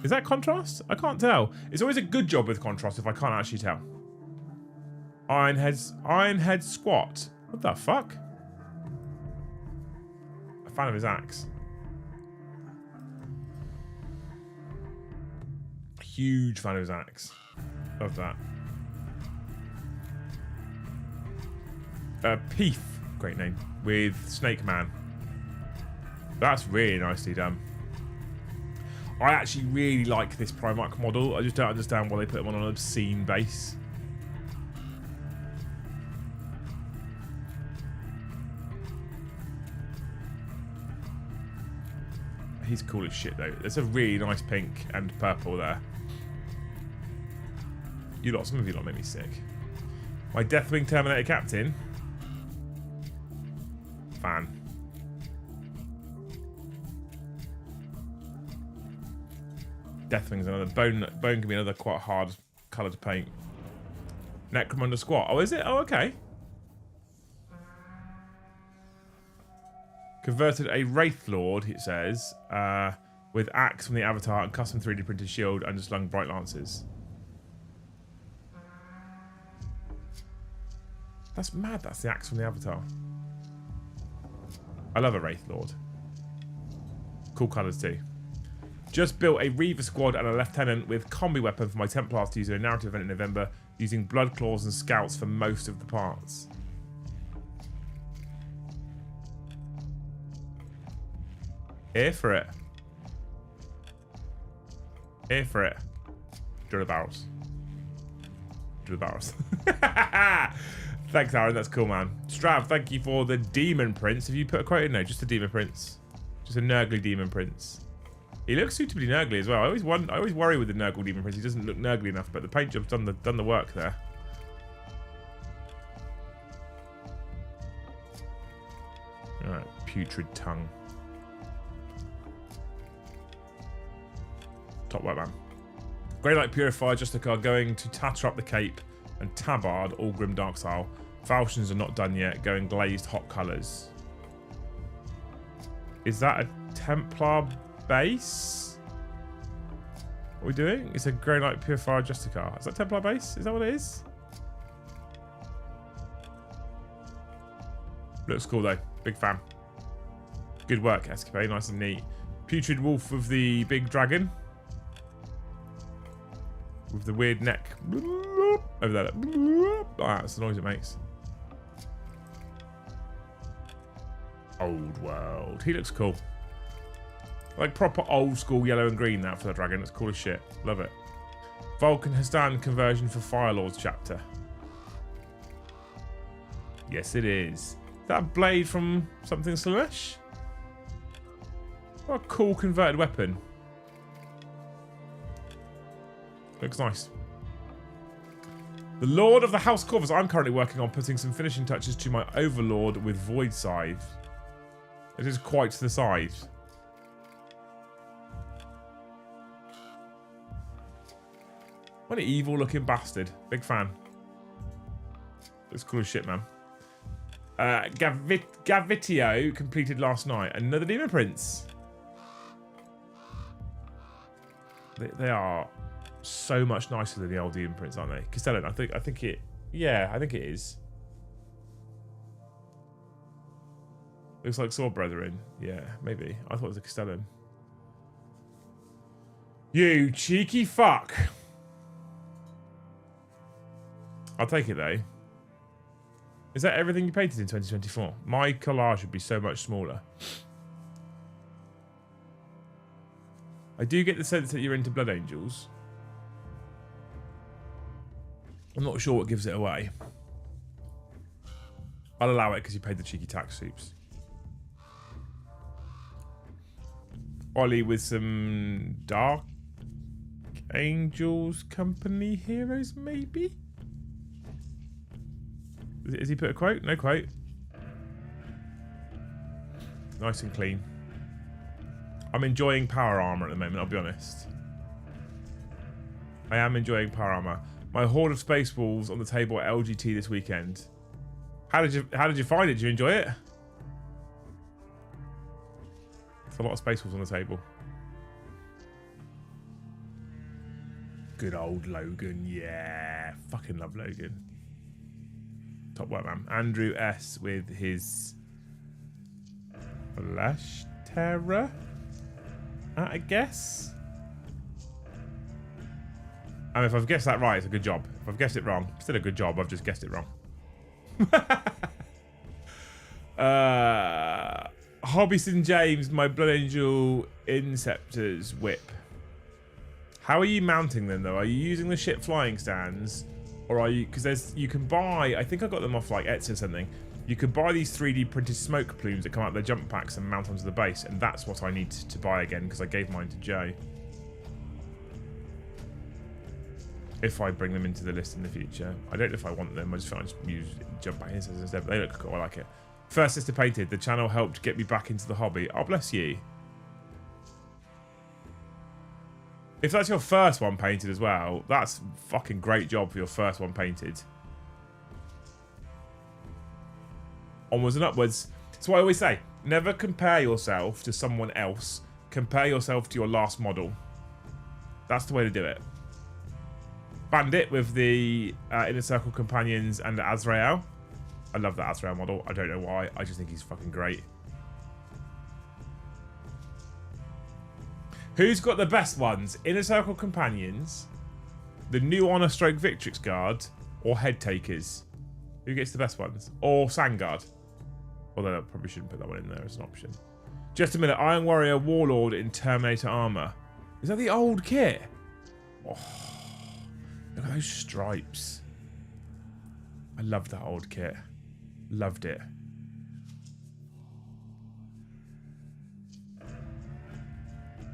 Is that contrast? I can't tell. It's always a good job with contrast if I can't actually tell. Ironhead Squat. What the fuck? A fan of his axe. Huge fan of his axe. Love that. Peef. Great name. With Snake Man. That's really nicely done. I actually really like this Primarch model. I just don't understand why they put him on an obscene base. He's cool as shit, though. There's a really nice pink and purple there. Some of you lot make me sick. My Deathwing Terminator Captain. Fan. Deathwing's another bone can be another quite hard colour to paint. Necromunda squat. Oh, is it? Oh, okay. Converted a Wraith Lord, it says, with axe from the Avatar and custom 3D printed shield and slung bright lances. That's mad. That's the axe from the Avatar. I love a Wraith Lord. Cool colours too. Just built a Reaver squad and a Lieutenant with combi weapon for my Templars to use in a narrative event in November, using Blood Claws and Scouts for most of the parts. Here for it. Here for it. Drill the barrels. Drill the barrels. Thanks, Aaron. That's cool, man. Strav, thank you for the Demon Prince. Have you put a quote in? No, just a Demon Prince. Just a Nurgly Demon Prince. He looks suitably Nurgly as well. I always worry with the Nurgle Demon Prince. He doesn't look Nurgly enough, but the paint job's done the work there. Alright, putrid tongue. Top right, man. Grey Light Purifier, just a car going to tatter up the cape, and Tabard, all grim dark style. Falchions are not done yet, going glazed hot colours. Is that a Templar base? What are we doing? It's a Grey Light Purifier Justicar. Is that Templar base? Is that what it is? Looks cool though. Big fan. Good work, Escapade. Nice and neat. Putrid Wolf of the Big Dragon. With the weird neck. Over there. Oh, that's the noise it makes. Old World. He looks cool. Like proper old school yellow and green now for the dragon. It's cool as shit. Love it. Vulcan Hastan conversion for Firelords chapter. Yes, it is. Is that a blade from something Slanesh? What a cool converted weapon. Looks nice. The Lord of the House Corvus. I'm currently working on putting some finishing touches to my Overlord with Void Scythe. It is quite the size. What an evil looking bastard. Big fan. Looks cool as shit, man. Gavitio completed last night. Another Demon Prince. They are so much nicer than the old Demon Prince, aren't they? Castellan, I think it. Yeah, I think it is. Looks like Sword Brethren. Yeah, maybe. I thought it was a Castellan. You cheeky fuck. I'll take it though. Is that everything you painted in 2024? My collage would be so much smaller. I do get the sense that you're into Blood Angels. I'm not sure what gives it away. I'll allow it because you paid the cheeky tax soups. Ollie with some Dark Angels Company heroes, maybe? Has he put a quote? No quote. Nice and clean. I'm enjoying power armor at the moment, I'll be honest. I am enjoying power armor. My horde of space wolves on the table at LGT this weekend. How did you find it? Did you enjoy it? It's a lot of space wolves on the table. Good old Logan, yeah. Fucking love Logan. Top white man. Andrew S with his Flash Terror, I guess. And if I've guessed that right, it's a good job. If I've guessed it wrong, still a good job. I've just guessed it wrong. Hobbyson James, my Blood Angel Inceptor's whip. How are you mounting them though? Are you using the shit flying stands? Or are you, because you can buy, I think I got them off like Etsy or something. You could buy these 3D printed smoke plumes that come out of their jump packs and mount onto the base, and that's what I need to buy again because I gave mine to Joe. If I bring them into the list in the future. I don't know if I want them, I just feel I just use jump pack instead, but they look cool, I like it. First Sister Painted, the channel helped get me back into the hobby. Oh, bless you. If that's your first one painted as well, that's fucking great job for your first one painted. onwards and upwards. That's what I always say. Never compare yourself to someone else. Compare yourself to your last model. That's the way to do it. Bandit with the Inner Circle Companions and Azrael. I love that Azrael model. I don't know why. I just think he's fucking great. Who's got the best ones? Inner Circle Companions, the new Honor Stroke Victrix Guard, or Head Takers? Who gets the best ones? Or Sandguard? Although I probably shouldn't put that one in there as an option. Just a minute. Iron Warrior Warlord in Terminator armor. Is that the old kit? Oh, look at those stripes. I love that old kit. Loved it.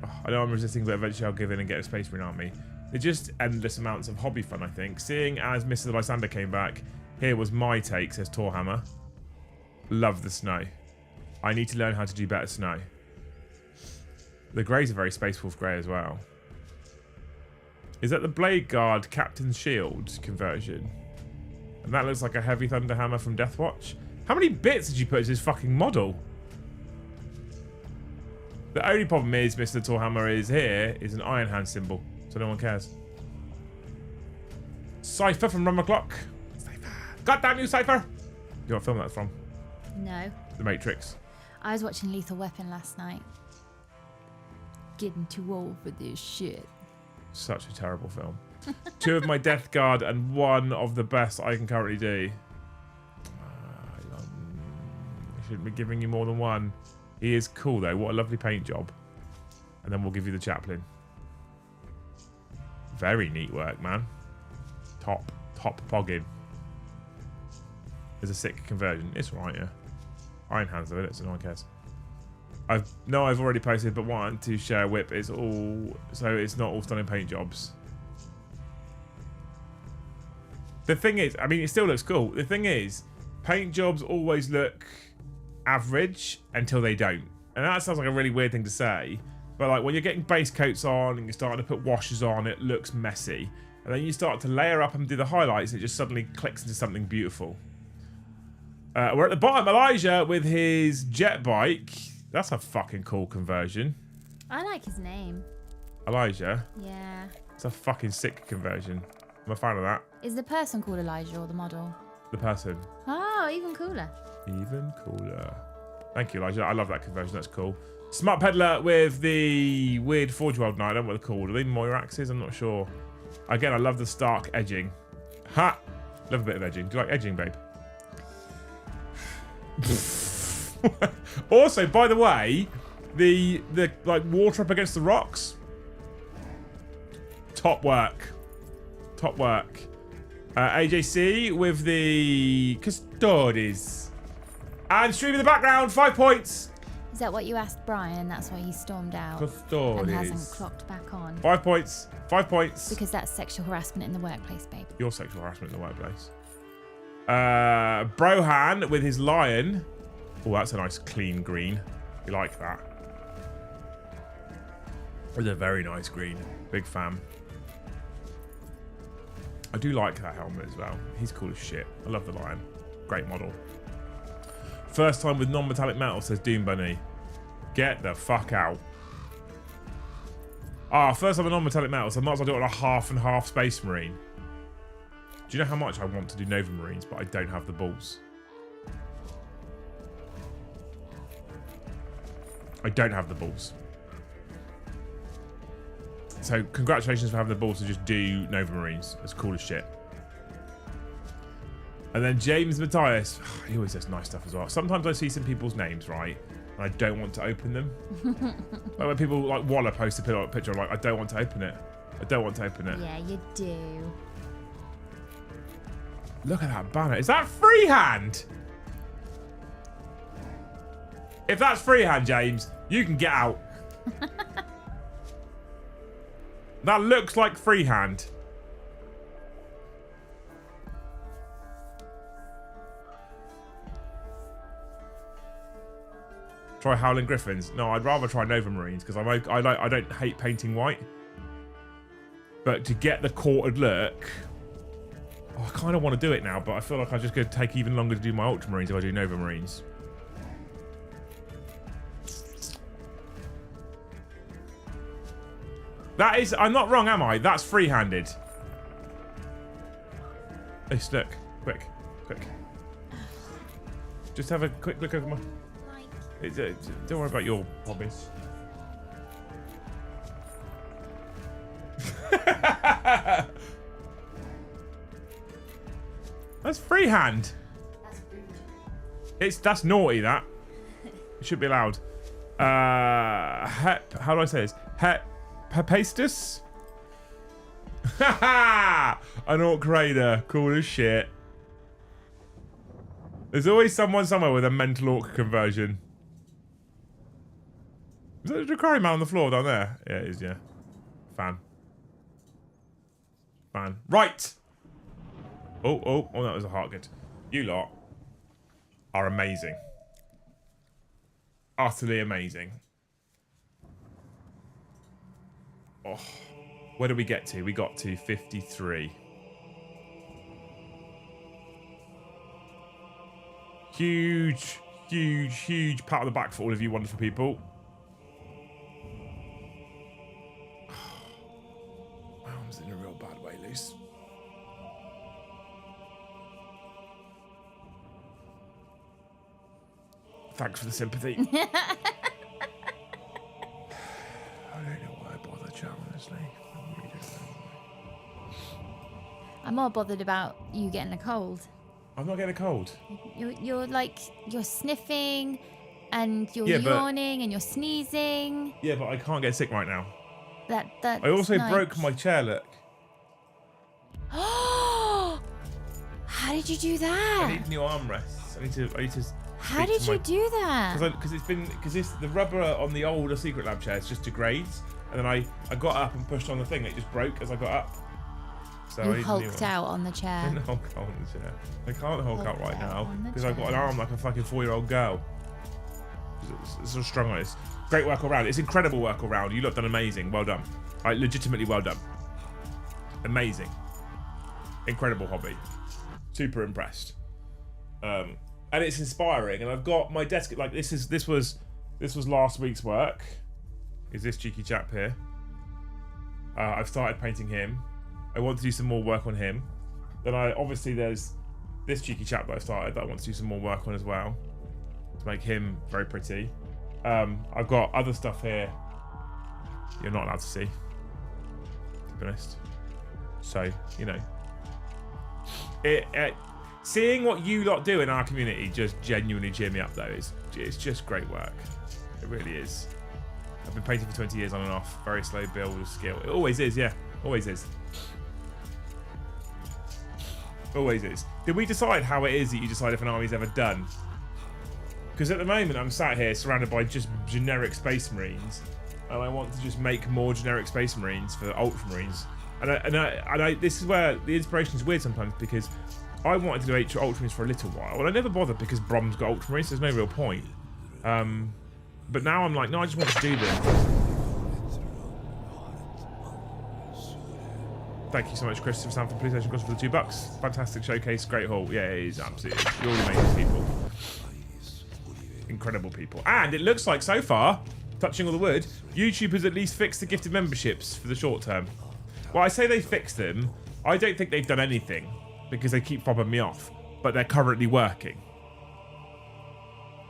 Oh, I know I'm resisting, but eventually I'll give in and get a Space Marine army. They're just endless amounts of hobby fun, I think. Seeing as Mr. Lysander came back, here was my take, says Torhammer. Love the snow. I need to learn how to do better snow. The greys are very Space Wolf grey as well. Is that the Blade Guard Captain's Shield conversion? And that looks like a heavy Thunderhammer from Deathwatch. How many bits did you put as this fucking model? The only problem is Mr. Torhammer is here is an Iron Hand symbol, so no one cares. Cypher from Run Clock. Cypher. Goddamn you, Cypher! You know what film that's from? No. The Matrix. I was watching Lethal Weapon last night. Getting too old for this shit. Such a terrible film. 2 of my Death Guard and 1 of the best I can currently do. I shouldn't be giving you more than 1. He is cool though. What a lovely paint job. And then we'll give you the Chaplain. Very neat work, man. Top pogging. There's a sick conversion. It's right, yeah. Iron Hands though, isn't it? So no one cares. I've already posted, but want to share whip. It's all so it's not all stunning paint jobs. The thing is, I mean, it still looks cool. The thing is, paint jobs always look average until they don't. And that sounds like a really weird thing to say. But like when you're getting base coats on and you're starting to put washes on, it looks messy. And then you start to layer up and do the highlights, it just suddenly clicks into something beautiful. We're at the bottom. Elijah with his jet bike. That's a fucking cool conversion. I like his name. Elijah? Yeah. It's a fucking sick conversion. I'm a fan of that. Is the person called Elijah or the model? The person. Oh, even cooler. Even cooler. Thank you, Elijah. I love that conversion. That's cool. Smart Peddler with the weird Forge World Knight. I don't know what they're called. Are they Moiraxes? I'm not sure. Again, I love the Stark edging. Ha! Love a bit of edging. Do you like edging, babe? Also, by the way, the like water up against the rocks. Top work. Top work. AJC with the Custodes. And stream in the background, 5 points. Is that what you asked Brian? That's why he stormed out Custodes. and hasn't clocked back on. 5 points. 5 points. Because that's sexual harassment in the workplace, babe. Your sexual harassment in the workplace. Brohan with his lion. Oh, that's a nice clean green. You like that? It's a very nice green. Big fan. I do like that helmet as well. He's cool as shit. I love the lion. Great model. First time with non-metallic metal, says Doom Bunny. Get the fuck out. First time with non-metallic metal, so I might as well do it on a half and half Space Marine. Do you know how much I want to do Nova Marines, but I don't have the balls? I don't have the balls. So congratulations for having the balls to just do Nova Marines. It's cool as shit. And then James Matthias. He always says nice stuff as well. Sometimes I see some people's names, right? And I don't want to open them. Like when people like Waller post a picture, I'm like, I don't want to open it. I don't want to open it. Yeah, you do. Look at that banner. Is that freehand? If that's freehand, James, you can get out. That looks like freehand. Try Howling Griffins. No, I'd rather try Nova Marines because I don't hate painting white. But to get the quartered look, Oh, I kind of want to do it now, but I feel like I'm just going to take even longer to do my ultramarines if I do Nova Marines. That is... I'm not wrong, am I? That's free-handed. Hey, look. Quick. Just have a quick look over my... don't worry about your hobbies. That's freehand. That's rude. That's naughty, that. It should be allowed. How do I say this? Hepastus? An orc raider. Cool as shit. There's always someone somewhere with a mental orc conversion. Is that a Dracari man on the floor down there? Yeah, it is, yeah. Fan. Right! Oh, that was a heart good. You lot are amazing. Utterly amazing. Oh, where did we get to? We got to 53. Huge pat on the back for all of you wonderful people. My arm's in a real bad way, Luce. Thanks for the sympathy. I don't know why I bother, honestly. I'm more bothered about you getting a cold. I'm not getting a cold. You're sniffing and you're yawning and you're sneezing. Yeah, but I can't get sick right now. That's I also like... broke my chair, look. How did you do that? I need new armrests. I need to How did you do that? Because the rubber on the older Secret Lab chairs just degrades, and then I got up and pushed on the thing, and it just broke as I got up. So you hulked out on the chair. I didn't hulk out on the chair. I can't hulk out right now because I've got an arm like a fucking 4-year-old girl. It's so strong on this. Great work all round. It's incredible work all round. You lot done amazing. Well done. Legitimately well done. Amazing. Incredible hobby. Super impressed. And it's inspiring. And I've got my desk like this was last week's work. Is this cheeky chap here? I've started painting him. I want to do some more work on him. Then obviously there's this cheeky chap that I started that I want to do some more work on as well to make him very pretty. I've got other stuff here you're not allowed to see, to be honest. So, you know, seeing what you lot do in our community just genuinely cheer me up though. It's just great work. It really is. I've been painting for 20 years on and off. Very slow build of skill. It always is, yeah. Always is. Always is. Did we decide how it is that you decide if an army's ever done? Because at the moment I'm sat here surrounded by just generic Space Marines, and I want to just make more generic Space Marines for Ultramarines. And this is where the inspiration is weird sometimes, because I wanted to do Ultramarines for a little while, and I never bothered because Brom's got Ultramarines, so there's no real point. But now I'm like, no, I just want to do them. Thank you so much, Christopher Sam, for PlayStation Cross for the $2. Fantastic showcase, great haul. Yeah, it is absolutely. You're all amazing people. Incredible people. And it looks like so far, touching all the wood, YouTube has at least fixed the gifted memberships for the short term. Well, I say they fixed them. I don't think they've done anything because they keep fobbing me off. But they're currently working.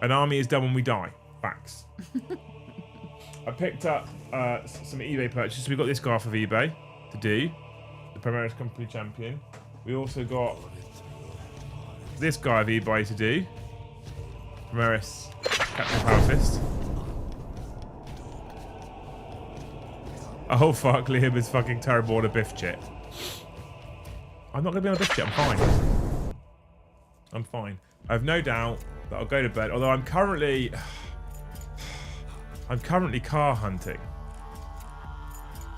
An army is done when we die. Facts. I picked up some eBay purchases. We've got this guy off of eBay to do. The Primaris Company Champion. We also got this guy of eBay to do. Primaris Captain Power Fist. Oh fuck, Liam is fucking terrible on a biff chip. I'm not going to be on a biff chip, I'm fine. I'm fine. I have no doubt that I'll go to bed, although I'm currently car hunting.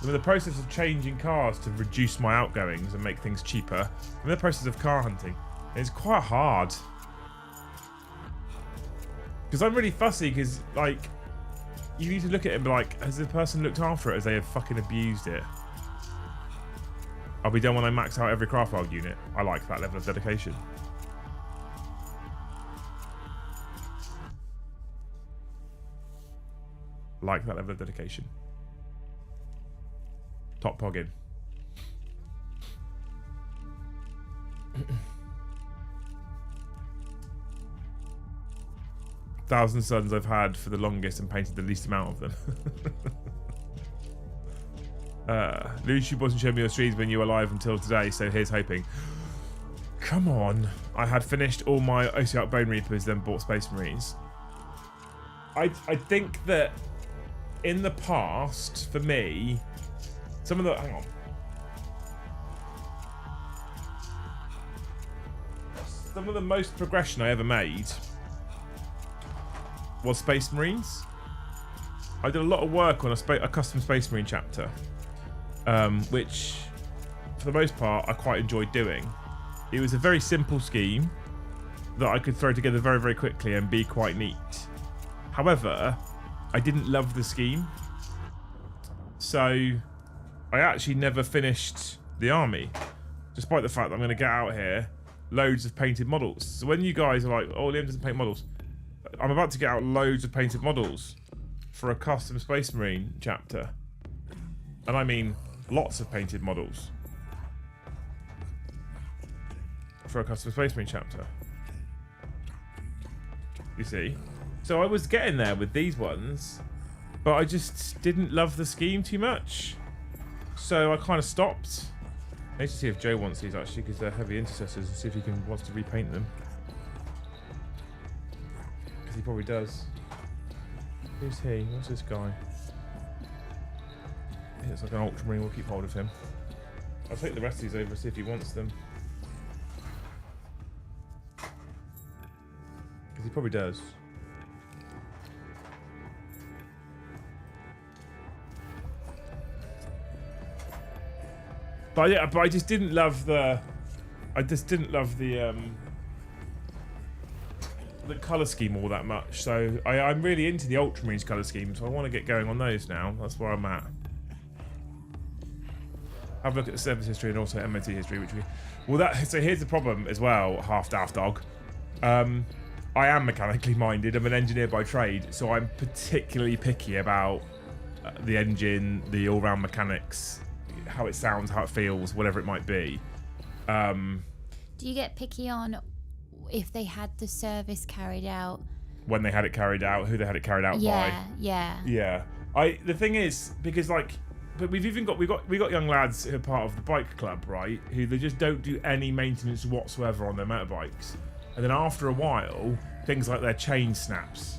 I'm in the process of changing cars to reduce my outgoings and make things cheaper. I'm in the process of car hunting. And it's quite hard. Because I'm really fussy, because, like, you need to look at it and be like, has the person looked after it as they have fucking abused it? I'll be done when I max out every craft world unit. I like that level of dedication. Like that level of dedication. Top poggin. Thousand Suns I've had for the longest and painted the least amount of them. Lucy wasn't showing me your streams when you were alive until today, so here's hoping. Come on. I had finished all my Oceanic Bone Reapers, then bought Space Marines. I think that in the past, for me, some of the... Hang on. Some of the most progression I ever made was Space Marines. I did a lot of work on a custom Space Marine chapter, which, for the most part, I quite enjoyed doing. It was a very simple scheme that I could throw together very, very quickly and be quite neat. However, I didn't love the scheme, so I actually never finished the army, despite the fact that I'm going to get out here loads of painted models. So when you guys are like, oh, Liam doesn't paint models, I'm about to get out loads of painted models for a custom Space Marine chapter. And I mean lots of painted models for a custom Space Marine chapter. You see? So I was getting there with these ones, but I just didn't love the scheme too much. So I kind of stopped. I need to see if Joe wants these actually, because they're heavy intercessors, and see if he wants to repaint them. Because he probably does. Who's he? What's this guy? He looks like an ultramarine. We'll keep hold of him. I'll take the rest of these over and see if he wants them. Because he probably does. But yeah, but I just didn't love the. The colour scheme all that much. So I'm really into the Ultramarines colour scheme, so I want to get going on those now. That's where I'm at. Have a look at the service history and also MOT history, which we. Well, so here's the problem as well. Half daft dog. I am mechanically minded. I'm an engineer by trade, so I'm particularly picky about the engine, the all-round mechanics, how it sounds, how it feels, whatever it might be. Do you get picky on if they had the service carried out? When they had it carried out, who they had it carried out by? Yeah. The thing is, because but we got young lads who are part of the bike club, right? Who they just don't do any maintenance whatsoever on their motorbikes, and then after a while, things like their chain snaps.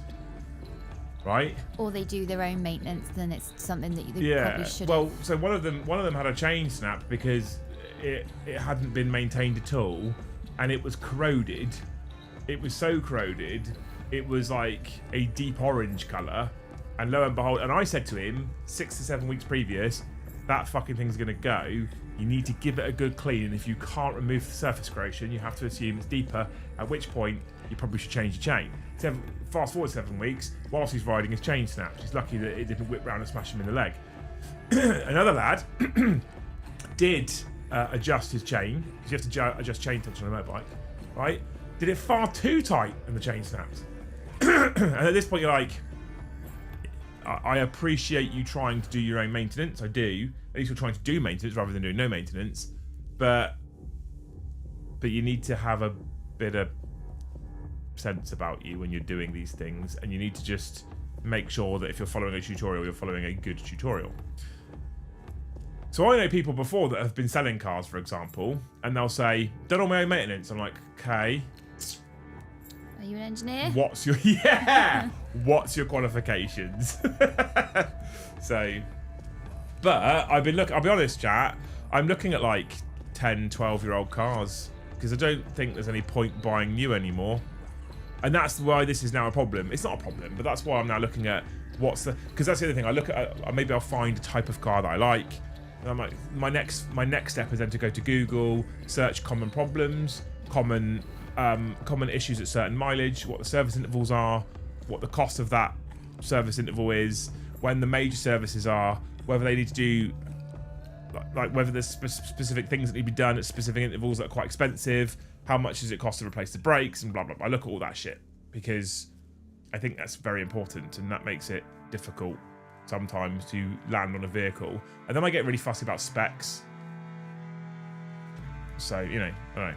Right? Or they do their own maintenance, then it's something that you probably should. Well, so one of them had a chain snap because it hadn't been maintained at all, and it was corroded. It was so corroded, it was like a deep orange colour. And lo and behold, and I said to him 6 to 7 weeks previous, that fucking thing's gonna go. You need to give it a good clean, and if you can't remove the surface corrosion, you have to assume it's deeper. At which point, you probably should change the chain. Fast forward 7 weeks, whilst he's riding, his chain snaps. He's lucky that it didn't whip round and smash him in the leg. Another lad did adjust his chain, because you have to adjust chain tension on a motorbike, right? Did it far too tight, and the chain snapped. And at this point, you're like, I appreciate you trying to do your own maintenance. I do. At least you're trying to do maintenance rather than doing no maintenance. But you need to have a bit of sense about you when you're doing these things, and you need to just make sure that if you're following a tutorial, you're following a good tutorial. So I know people before that have been selling cars, for example, and they'll say, done all my own maintenance. I'm like, okay. Are you an engineer? What's your What's your qualifications? So, but I'll be honest, chat. I'm looking at like 10, 12-year-old cars because I don't think there's any point buying new anymore. And that's why this is now a problem. It's not a problem, but that's why I'm now looking at because that's the other thing. I look at maybe I'll find a type of car that I like. And I'm like, my next step is then to go to Google, search common problems, common issues at certain mileage, what the service intervals are, what the cost of that service interval is, when the major services are, whether they need to do like whether there's specific things that need to be done at specific intervals that are quite expensive. How much does it cost to replace the brakes and blah blah blah. I look at all that shit because I think that's very important, and that makes it difficult sometimes to land on a vehicle. And then I get really fussy about specs. So, you know, I don't know.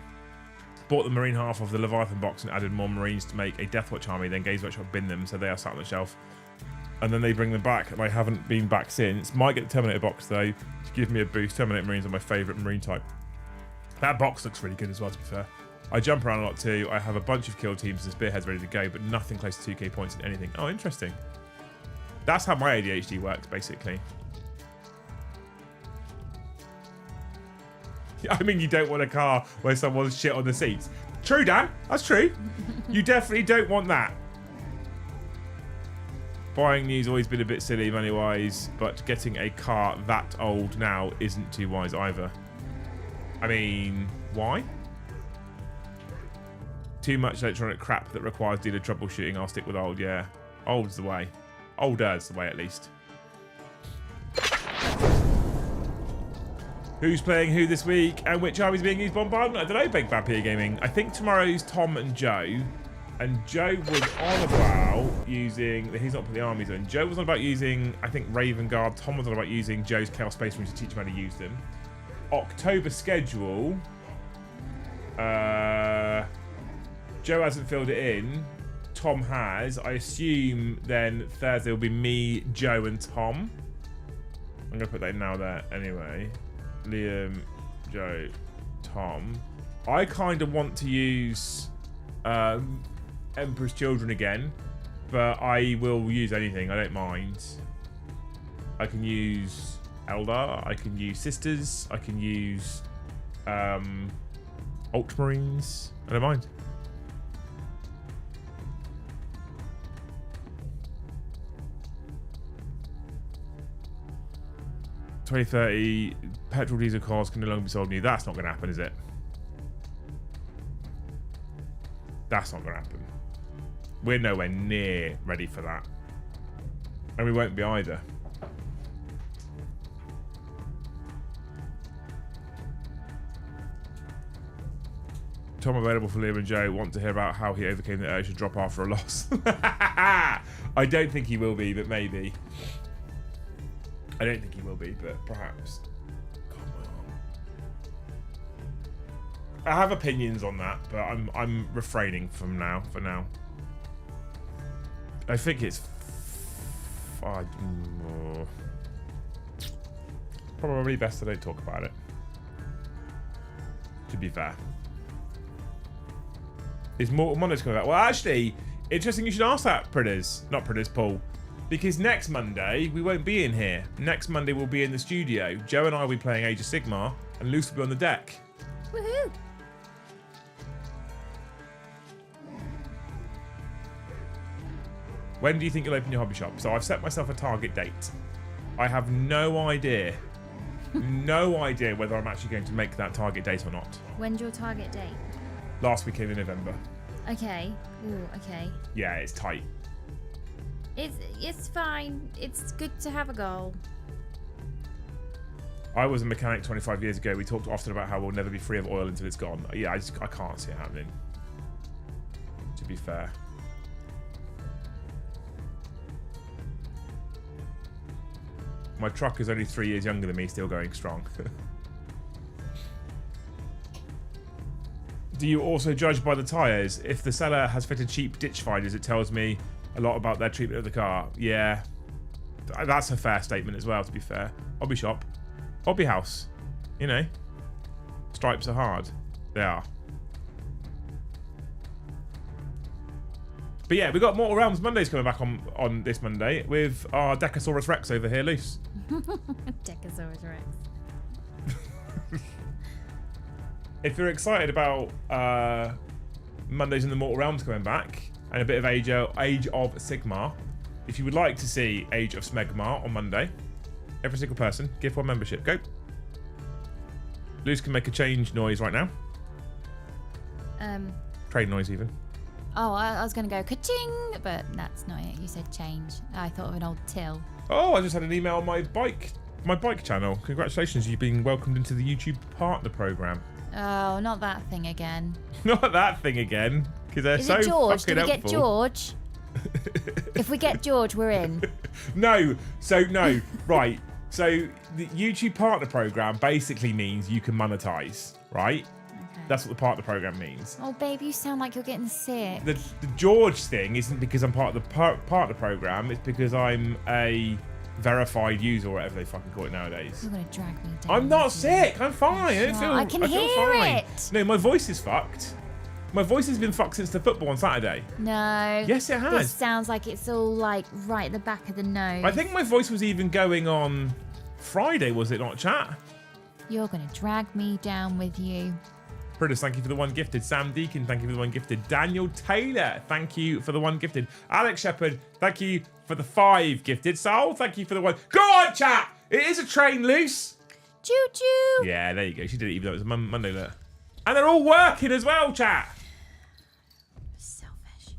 Bought the marine half of the Leviathan box and added more marines to make a Deathwatch army, then Games Workshop bin them, so they are sat on the shelf. And then they bring them back, and I haven't been back since. Might get the Terminator box, though, to give me a boost. Terminator Marines are my favourite marine type. That box looks really good as well, to be fair. I jump around a lot too. I have a bunch of kill teams and spearheads ready to go, but nothing close to 2k points in anything. Oh, interesting. That's how my ADHD works, basically. I mean, you don't want a car where someone's shit on the seats. True, Dan. That's true. You definitely don't want that. Buying new's always been a bit silly money-wise, but getting a car that old now isn't too wise either. I mean, why? Too much electronic crap that requires dealer troubleshooting. I'll stick with old, yeah. Old's the way. Older's the way, at least. Who's playing who this week, and which army's being used bombardment? I don't know, Big Bad Peter Gaming. I think tomorrow's Tom and Joe. And Joe was on about using... He's not put the armies in. Joe was on about using, I think, Raven Guard. Tom was on about using Joe's Chaos Space Marines to teach him how to use them. October schedule. Joe hasn't filled it in. Tom has. I assume then Thursday will be me, Joe, and Tom. I'm going to put that in now there anyway. Liam, Joe, Tom. I kind of want to use Emperor's Children again, but I will use anything. I don't mind. I can use Eldar. I can use Sisters. I can use Ultramarines. I don't mind. $2030 petrol diesel cars can no longer be sold new. That's not going to happen, is it? That's not going to happen. We're nowhere near ready for that. And we won't be either. Tom available for Liam and Joe. Want to hear about how he overcame the urge to drop after a loss. I don't think he will be, but maybe. I don't think he will be, but perhaps. God, my arm. I have opinions on that, but I'm refraining from now. For now, I think it's probably best I don't talk about it. To be fair, is Mortal Mondays coming back? Well, actually, interesting. You should ask that, Pridders. Not Pridders, Paul. Because next Monday, we won't be in here. Next Monday, we'll be in the studio. Joe and I will be playing Age of Sigmar, and Luce will be on the deck. Woohoo! When do you think you'll open your hobby shop? So I've set myself a target date. I have no idea. No idea whether I'm actually going to make that target date or not. When's your target date? Last weekend in November. Okay. Ooh, okay. Yeah, it's tight. It's fine. It's good to have a goal. I was a mechanic 25 years ago. We talked often about how we'll never be free of oil until it's gone. Yeah, I can't see it happening. To be fair. My truck is only 3 years younger than me, still going strong. Do you also judge by the tyres? If the seller has fitted cheap ditch finders, it tells me a lot about their treatment of the car. Yeah, that's a fair statement as well, to be fair. Hobby shop. Hobby house. You know. Stripes are hard. They are. But yeah, we got Mortal Realms Mondays coming back on this Monday with our Decasaurus Rex over here, Luce. Decasaurus Rex. If you're excited about Mondays in the Mortal Realms coming back, and a bit of Age of Sigmar, if you would like to see Age of Smegmar on Monday, every single person, give one membership. Go. Luce can make a change noise right now. Trade noise even. Oh, I was going to go ka-ching, but that's not it. You said change. I thought of an old till. Oh, I just had an email on my bike my bike channel. Congratulations, you've been welcomed into the YouTube partner program. Oh, not that thing again. Not that thing again, because they're Is so it George? fucking Do we helpful. get George? If we get George, we're in. No. Right. So the YouTube partner program basically means you can monetize, right? Okay. That's what the partner program means. Oh, babe, you sound like you're getting sick. The George thing isn't because I'm part of the partner program. It's because I'm a verified user or whatever they fucking call it nowadays. You're gonna drag me down. I'm not sick. I'm fine. I can feel hear fine. it. No, my voice is fucked. My voice has been fucked since the football on Saturday. No. Yes, it has. This sounds like it's all like right at the back of the nose. I think my voice was even going on Friday, was it not, chat? You're gonna drag me down with you. Prudus, thank you for the one gifted. Sam Deacon, thank you for the one gifted. Daniel Taylor, thank you for the one gifted. Alex Shepherd, thank you for the 5 gifted. Saul, thank you for the 1. Go on, chat! It is a train loose. Choo choo. Yeah, there you go. She did it even though it was a Monday alert. And they're all working as well, chat. Selfish.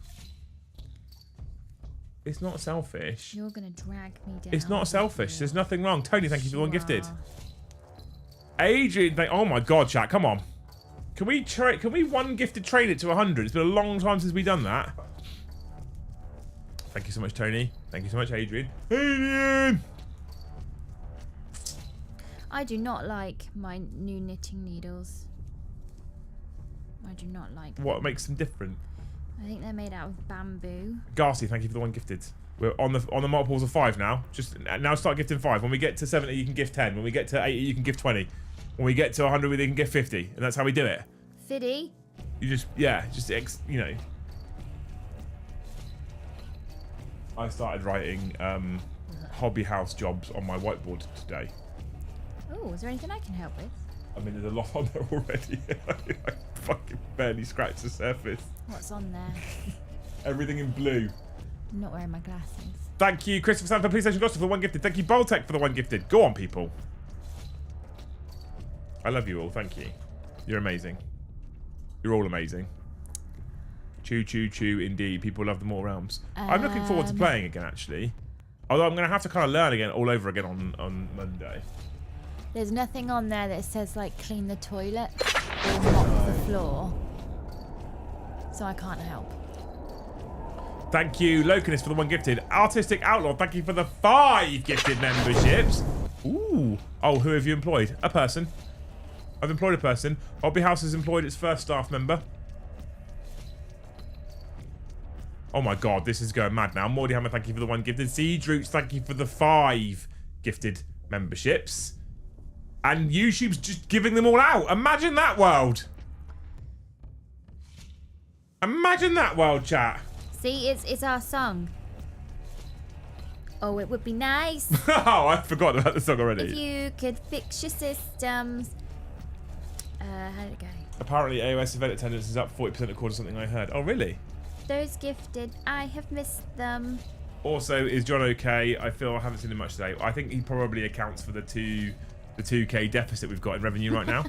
It's not selfish. You're gonna drag me down. It's not with selfish. you. There's nothing wrong. Tony, thank you for the one gifted. are. Adrian, oh my god, chat, come on. Can we one gifted train it to 100? It's been a long time since we've done that. Thank you so much, Tony. Thank you so much, Adrian. Adrian! I do not like my new knitting needles. I do not like What makes them different? I think they're made out of bamboo. Garcy, thank you for the one gifted. We're on the multiples of 5 now. Just now start gifting 5. When we get to 70, you can gift 10. When we get to 80, you can gift 20. When we get to 100, we can gift 50. And that's how we do it. Fiddy. You just, you know. I started writing hobby house jobs on my whiteboard today. Oh, is there anything I can help with? I mean, there's a lot on there already. I fucking barely scratched the surface. What's on there? Everything in blue. I'm not wearing my glasses. Thank you, Christopher Sam for PlayStation Ghost for the one gifted. Thank you, Boltec for the one gifted. Go on, people. I love you all. Thank you. You're amazing. You're all amazing. Choo, choo, choo, indeed. People love the Mortal Realms. I'm looking forward to playing again, actually. Although I'm going to have to kind of learn again, all over again on Monday. There's nothing on there that says, like, clean the toilet or mop the floor. So I can't help. Thank you, Locanist, for the one gifted. Artistic Outlaw, thank you for the 5 gifted memberships. Ooh. Oh, who have you employed? A person. I've employed a person. Hobby House has employed its first staff member. Oh my god, this is going mad now. Mordy Hammer, thank you for the 1 gifted. Siege Roots, thank you for the 5 gifted memberships. And YouTube's just giving them all out. Imagine that world. Imagine that world, chat. See, it's our song. Oh, it would be nice Oh, I forgot about the song already. if you could fix your systems. How did it go? Apparently, AOS event attendance is up 40% according to something I heard. Oh, really? Those gifted, I have missed them. Also, is John okay? I feel I haven't seen him much today. I think he probably accounts for the 2K deficit we've got in revenue right now.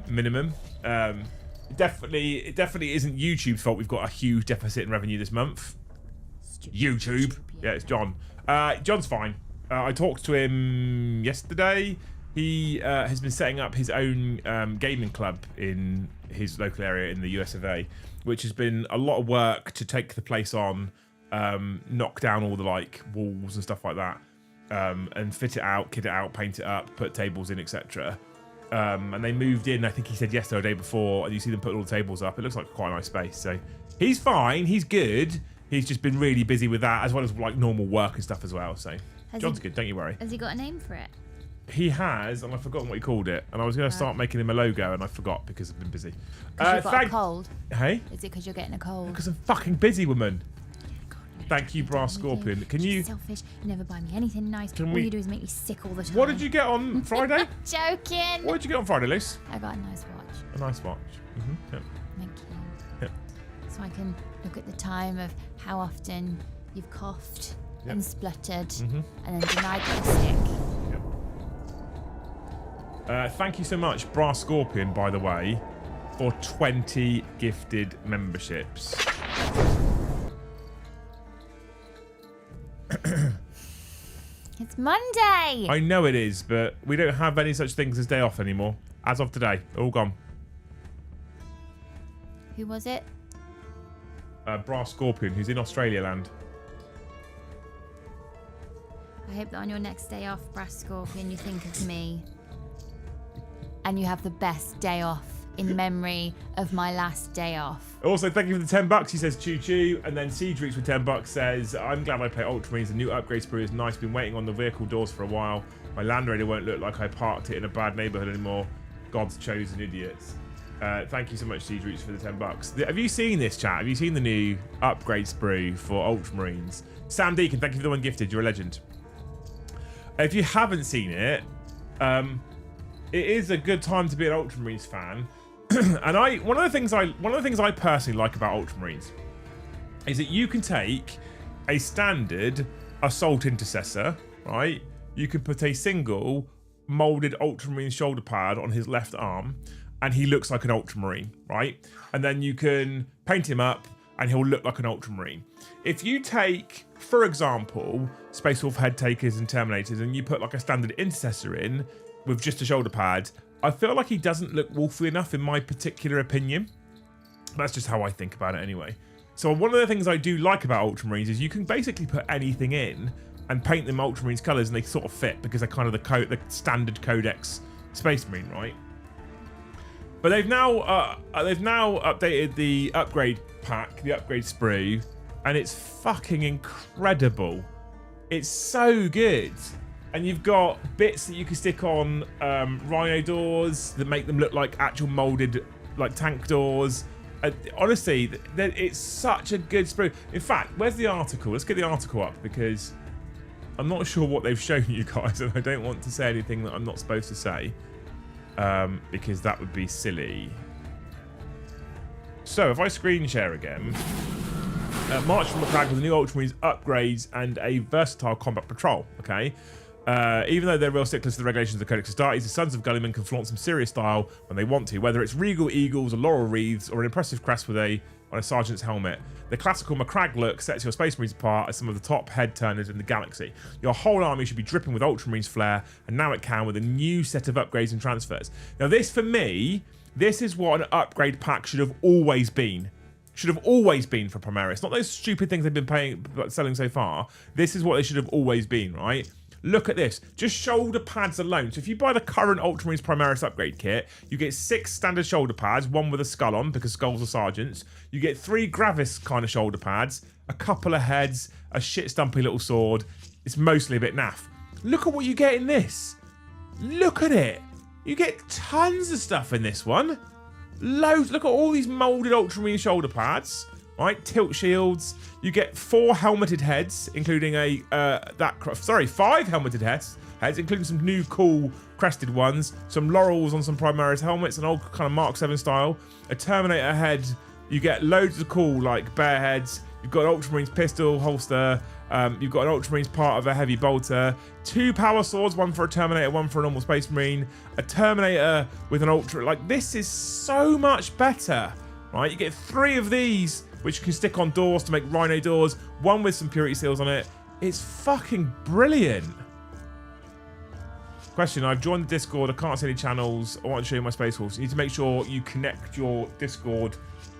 Minimum. It definitely isn't YouTube's fault we've got a huge deficit in revenue this month. Stupid, YouTube. stupid, Yeah, it's John. John's fine. I talked to him yesterday. He has been setting up his own gaming club in his local area in the US of A, which has been a lot of work to take the place on, knock down all the like walls and stuff like that, and fit it out, kit it out, paint it up, put tables in, etc. And they moved in, I think he said yesterday or the day before, and you see them put all the tables up. It looks like quite a nice space. So he's fine, he's good. He's just been really busy with that, as well as like normal work and stuff as well. So John's good, don't you worry. Has he got a name for it? He has, and I've forgotten what he called it. And I was going to start making him a logo, and I forgot because I've been busy. Because you've got a cold. Hey? Is it because you're getting a cold? Because I'm fucking busy, woman. God, no, Thank you, Brass Scorpion. Can you... Selfish. You never buy me anything nice. Can all we- you do is make me sick all the time. What did you get on Friday? Joking. What did you get on Friday, Luce? I got a nice watch. A nice watch. Yep. Thank you. Yep. So I can look at the time of how often you've coughed Yep. and spluttered Mhm. and then denied that you're sick. Thank you so much, Brass Scorpion, by the way, for 20 gifted memberships. It's It's Monday. I know it is, but we don't have any such things as day off anymore. As of today, all gone. Who was it? Brass Scorpion, who's in Australia land. I hope that on your next day off, Brass Scorpion, you think of me. And you have the best day off in memory of my last day off. Also, thank you for the $10. He says choo choo. And then Siege with $10 says, I'm glad I play Ultramarines. The new upgrade sprue is nice. Been waiting on the vehicle doors for a while. My Land Raider won't look like I parked it in a bad neighborhood anymore. God's chosen idiots. Thank you so much, Siege Roots, for the $10. Have you seen this, chat? Have you seen the new upgrade sprue for Ultramarines? Sam Deacon, thank you for the one gifted. You're a legend. If you haven't seen it, it is a good time to be an Ultramarines fan. And one of the things I personally like about Ultramarines is that you can take a standard assault intercessor, right? You can put a single molded Ultramarine shoulder pad on his left arm, and he looks like an Ultramarine, right? And then you can paint him up, and he'll look like an Ultramarine. If you take, for example, Space Wolf head takers and Terminators, and you put like a standard intercessor in with just a shoulder pad, I feel like he doesn't look wolfy enough in my particular opinion. That's just how I think about it anyway. So one of the things I do like about Ultramarines is you can basically put anything in and paint them Ultramarines colours, and they sort of fit because they're kind of the standard Codex Space Marine, right? But they've now updated the upgrade pack, the upgrade sprue, and it's fucking incredible. It's so good. And you've got bits that you can stick on Rhino doors that make them look like actual molded like tank doors. Honestly, it's such a good sprue. In fact, where's the article? Let's get the article up because I'm not sure what they've shown you guys, and I don't want to say anything that I'm not supposed to say because that would be silly. So if I screen share again, March from McCrag with the new Ultramarines upgrades and a versatile combat patrol. Okay. Even though they're real sticklers to the regulations of the Codex Astartes, the Sons of Gulliman can flaunt some serious style when they want to, whether it's regal eagles or laurel wreaths or an impressive crest on a sergeant's helmet. The classical McCrag look sets your Space Marines apart as some of the top head turners in the galaxy. Your whole army should be dripping with Ultramarines flair, and now it can with a new set of upgrades and transfers. Now this, for me, this is what an upgrade pack should have always been. Should have always been for Primaris. Not those stupid things they've been selling so far. This is what they should have always been, right? Look at this. Just shoulder pads alone. So if you buy the current Ultramarines Primaris upgrade kit, you get 6 standard shoulder pads, one with a skull on because skulls are sergeants. You get 3 Gravis kind of shoulder pads, a couple of heads, a shit stumpy little sword. It's mostly a bit naff. Look at what you get in this. Look at it. You get tons of stuff in this one. Loads. Look at all these molded Ultramarine shoulder pads. Right, tilt shields. You get 4 helmeted heads, including 5 helmeted heads, including some new cool crested ones, some laurels on some Primaris helmets, an old kind of Mark 7 style, a Terminator head. You get loads of cool like bear heads. You've got an Ultramarines pistol holster. You've got an Ultramarines part of a heavy bolter, 2 power swords, one for a Terminator, one for a normal Space Marine, a Terminator with an Ultra. Like, this is so much better, right? You get 3 of these, which you can stick on doors to make Rhino doors, one with some purity seals on it. It's fucking brilliant. Question, I've joined the Discord, I can't see any channels, I want to show you my Space Wolves. You need to make sure you connect your Discord,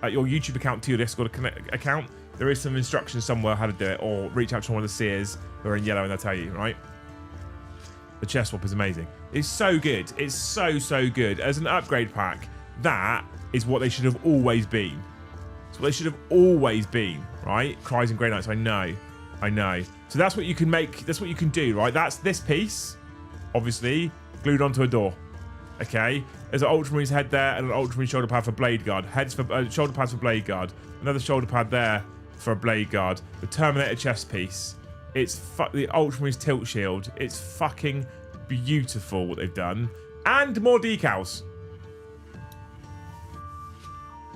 your YouTube account to your Discord account. There is some instructions somewhere how to do it, or reach out to one of the seers who are in yellow and they'll tell you, right? The chest swap is amazing. It's so good. It's so, so good. As an upgrade pack, that is what they should have always been. It's what they should have always been, right? Cries and Grey Knights, I know. So that's what you can make, that's what you can do, right? That's this piece, obviously, glued onto a door. Okay? There's an Ultramarines head there and an Ultramarine shoulder pad for Blade Guard. Heads for shoulder pads for Blade Guard. Another shoulder pad there for a Blade Guard. The Terminator chest piece. It's the Ultramarines tilt shield. It's fucking beautiful what they've done. And more decals.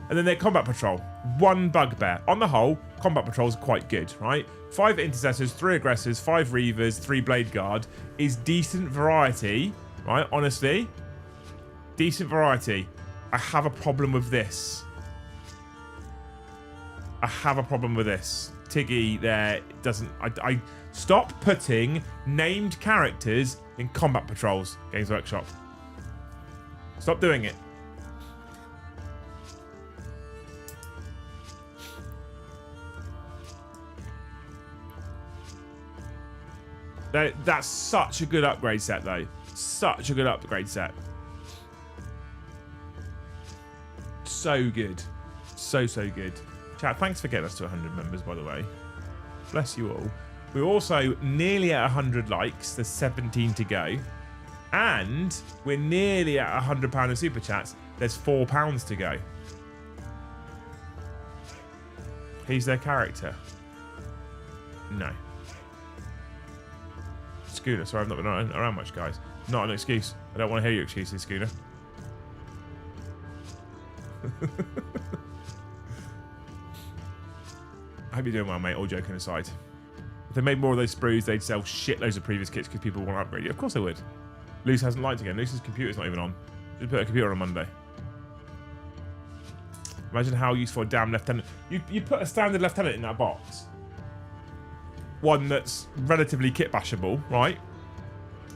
And then their combat patrol. 1 bugbear. On the whole, combat patrol is quite good, right? 5 intercessors, 3 aggressors, 5 reavers, 3 blade guard is decent variety, right? Honestly, decent variety. I have a problem with this. Tiggy there doesn't. Stop putting named characters in combat patrols, Games Workshop. Stop doing it. That's such a good upgrade set, though. Such a good upgrade set. So good. So good. Chat, thanks for getting us to 100 members, by the way. Bless you all. We're also nearly at 100 likes. There's 17 to go. And we're nearly at £100 of super chats. There's £4 to go. He's their character. No. Schooner, sorry, I've not been around much, guys. Not an excuse. I don't want to hear your excuses, Schooner. I hope you're doing well, mate, all joking aside. If they made more of those sprues, they'd sell shitloads of previous kits because people want to upgrade. Yeah, of course they would. Luce hasn't liked again. Luce's computer's not even on. Just put a computer on Monday. Imagine how useful a damn lieutenant... You put a standard lieutenant in that box. One that's relatively kit bashable, right?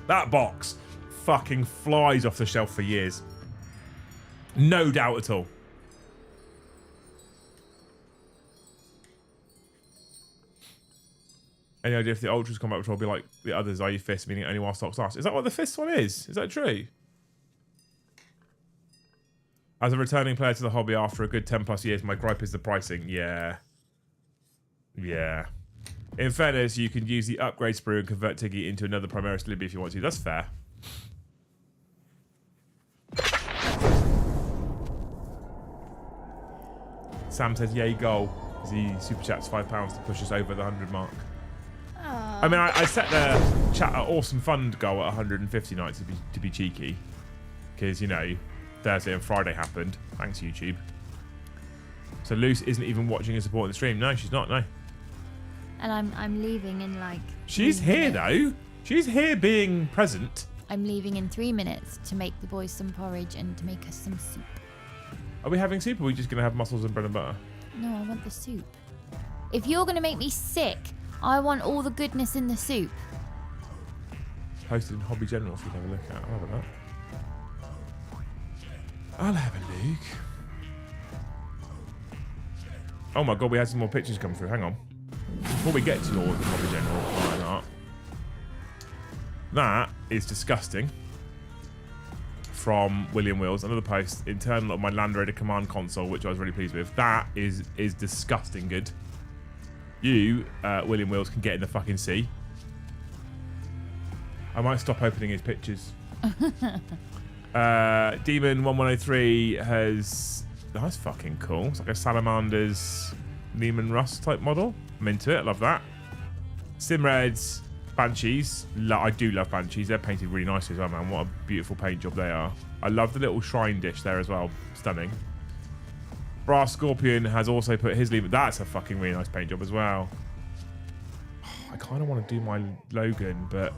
That box fucking flies off the shelf for years. No doubt at all. Any idea if the Ultras combat patrol will be like the others, i.e. Fist, meaning only while stocks last? Is that what the Fist one is? Is that true? As a returning player to the hobby after a good 10 plus years, my gripe is the pricing. Yeah. Yeah. In fairness, you can use the upgrade sprue and convert Tiggy into another Primaris Libby if you want to. That's fair. Sam says, yay, goal. As he super chats £5 to push us over the 100 mark. Aww. I mean, I set the chat at awesome fund goal at 150 nights to be cheeky. Because, you know, Thursday and Friday happened. Thanks, YouTube. So Luce isn't even watching and supporting the stream. No, she's not, no. And I'm leaving in like... She's here, though. She's here being present. I'm leaving in 3 minutes to make the boys some porridge and to make us some soup. Are we having soup or are we just going to have mussels and bread and butter? No, I want the soup. If you're going to make me sick, I want all the goodness in the soup. Posted in Hobby General if you can have a look at. I'll have a look. I'll have a look. Oh my god, we had some more pictures come through. Hang on. Before we get to yours in Hobby General, that is disgusting. From William Wills, another post, internal of my Land Raider command console, which I was really pleased with. That is disgusting good. You, William Wills, can get in the fucking sea. I might stop opening his pictures. Demon 1103 has... That's fucking cool. It's like a Salamander's Neiman Russ type model. I'm into it. Love that. Simreds, Banshees. I do love Banshees. They're painted really nicely as well, man. What a beautiful paint job they are. I love the little shrine dish there as well. Stunning. Brass Scorpion has also put his lever. That's a fucking really nice paint job as well. I kind of want to do my Logan, but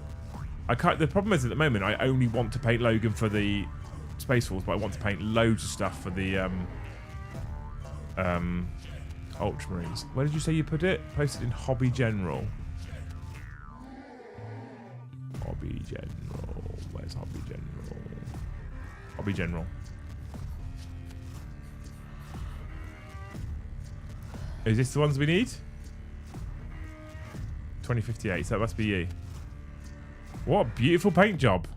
I can't. The problem is at the moment I only want to paint Logan for the Space Force, but I want to paint loads of stuff for the Ultramarines. Where did you say you put it? Posted in Hobby General. Hobby General. Where's Hobby General? Hobby General. Is this the ones we need? 2058, so that must be you. What a beautiful paint job.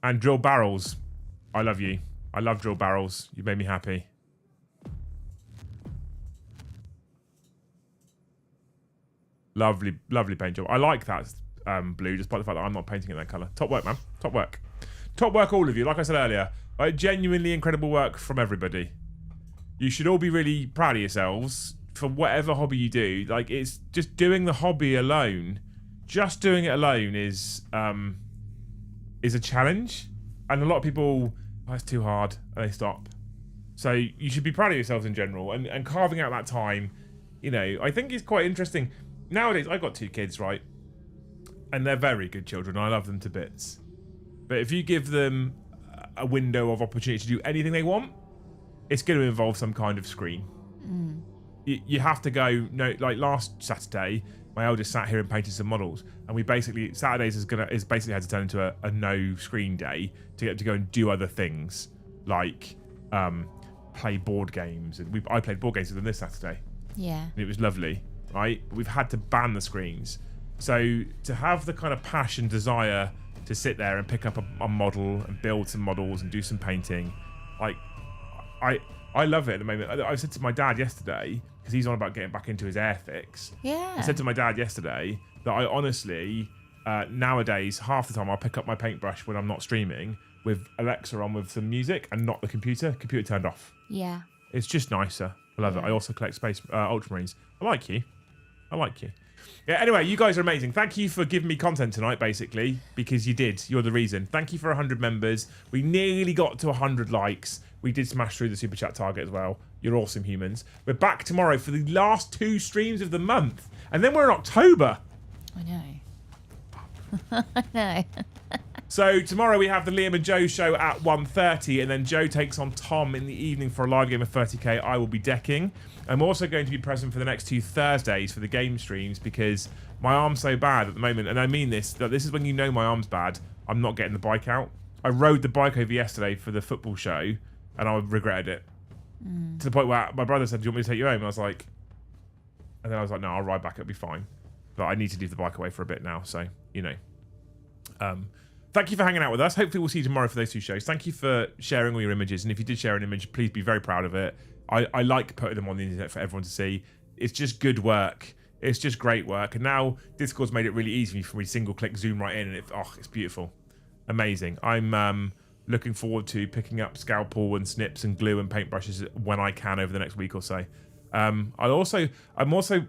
And drill barrels. I love you. I love drill barrels. You made me happy. Lovely, lovely paint job. I like that blue, despite the fact that I'm not painting it that colour. Top work, man. Top work. Top work, all of you. Like I said earlier, genuinely incredible work from everybody. You should all be really proud of yourselves for whatever hobby you do. Like, it's just doing the hobby alone. Just doing it alone is a challenge. And a lot of people, oh, it's too hard, and they stop. So you should be proud of yourselves in general. And carving out that time, you know, I think it's quite interesting. Nowadays, I've got 2 kids, right? And they're very good children. I love them to bits. But if you give them a window of opportunity to do anything they want, it's going to involve some kind of screen. you have to go. No, like last Saturday, my eldest sat here and painted some models, and we basically Saturdays is basically had to turn into a no screen day to get to go and do other things like play board games, and I played board games with them this Saturday. Yeah. And it was lovely, right? But we've had to ban the screens, so to have the kind of passion, desire to sit there and pick up a model and build some models and do some painting, like I love it at the moment. I said to my dad yesterday, because he's on about getting back into his air fix. Yeah. I said to my dad yesterday that I honestly, nowadays, half the time I'll pick up my paintbrush when I'm not streaming with Alexa on with some music and not the computer. Computer turned off. Yeah. It's just nicer. I love it. I also collect space ultramarines. I like you. Yeah, anyway, you guys are amazing. Thank you for giving me content tonight, basically, because you did. You're the reason. Thank you for 100 members. We nearly got to 100 likes. We did smash through the super chat target as well. You're awesome, humans. We're back tomorrow for the last 2 streams of the month. And then we're in October. I know. I know. So tomorrow we have the Liam and Joe show at 1:30, and then Joe takes on Tom in the evening for a live game of 30k. I will be decking. I'm also going to be present for the next 2 Thursdays for the game streams because my arm's so bad at the moment, and I mean this, that this is when you know my arm's bad. I'm not getting the bike out. I rode the bike over yesterday for the football show, and I regretted it. To the point where my brother said, "Do you want me to take you home?" And I was like, no, I'll ride back, it'll be fine. But I need to leave the bike away for a bit now, so, you know. Thank you for hanging out with us. Hopefully we'll see you tomorrow for those 2 shows. Thank you for sharing all your images. And if you did share an image, please be very proud of it. I like putting them on the internet for everyone to see. It's just good work. It's just great work. And now Discord's made it really easy for me to single click zoom right in. And it's beautiful. Amazing. I'm looking forward to picking up scalpel and snips and glue and paintbrushes when I can over the next week or so. I'm also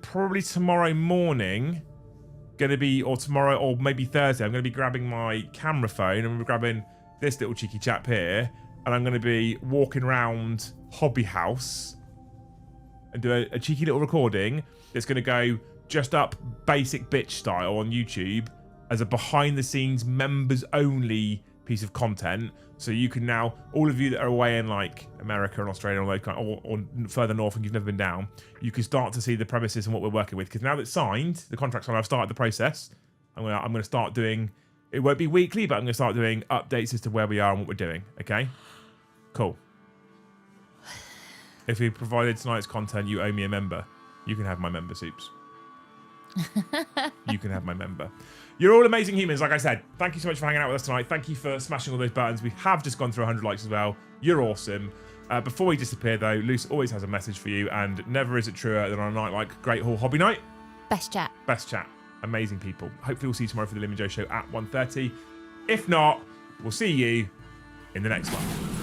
probably tomorrow morning going to be, or tomorrow, or maybe Thursday, I'm going to be grabbing my camera phone and I'm grabbing this little cheeky chap here, and I'm going to be walking around Hobby House and do a cheeky little recording that's going to go just up basic bitch style on YouTube as a behind the scenes members only piece of content. So you can now, all of you that are away in like America and Australia or further north and you've never been down, you can start to see the premises and what we're working with. Because now that's signed, the contract's signed, I've started the process. I'm gonna start doing, it won't be weekly, but I'm gonna start doing updates as to where we are and what we're doing. Okay? Cool. If we provided tonight's content, you owe me a member. You can have my member soups. You can have my member. You're all amazing humans, like I said. Thank you so much for hanging out with us tonight. Thank you for smashing all those buttons. We have just gone through 100 likes as well. You're awesome. Before we disappear, though, Luce always has a message for you, and never is it truer than on a night like Great Hall Hobby Night. Best chat. Best chat. Amazing people. Hopefully we'll see you tomorrow for the Lim and Joe show at 1:30. If not, we'll see you in the next one.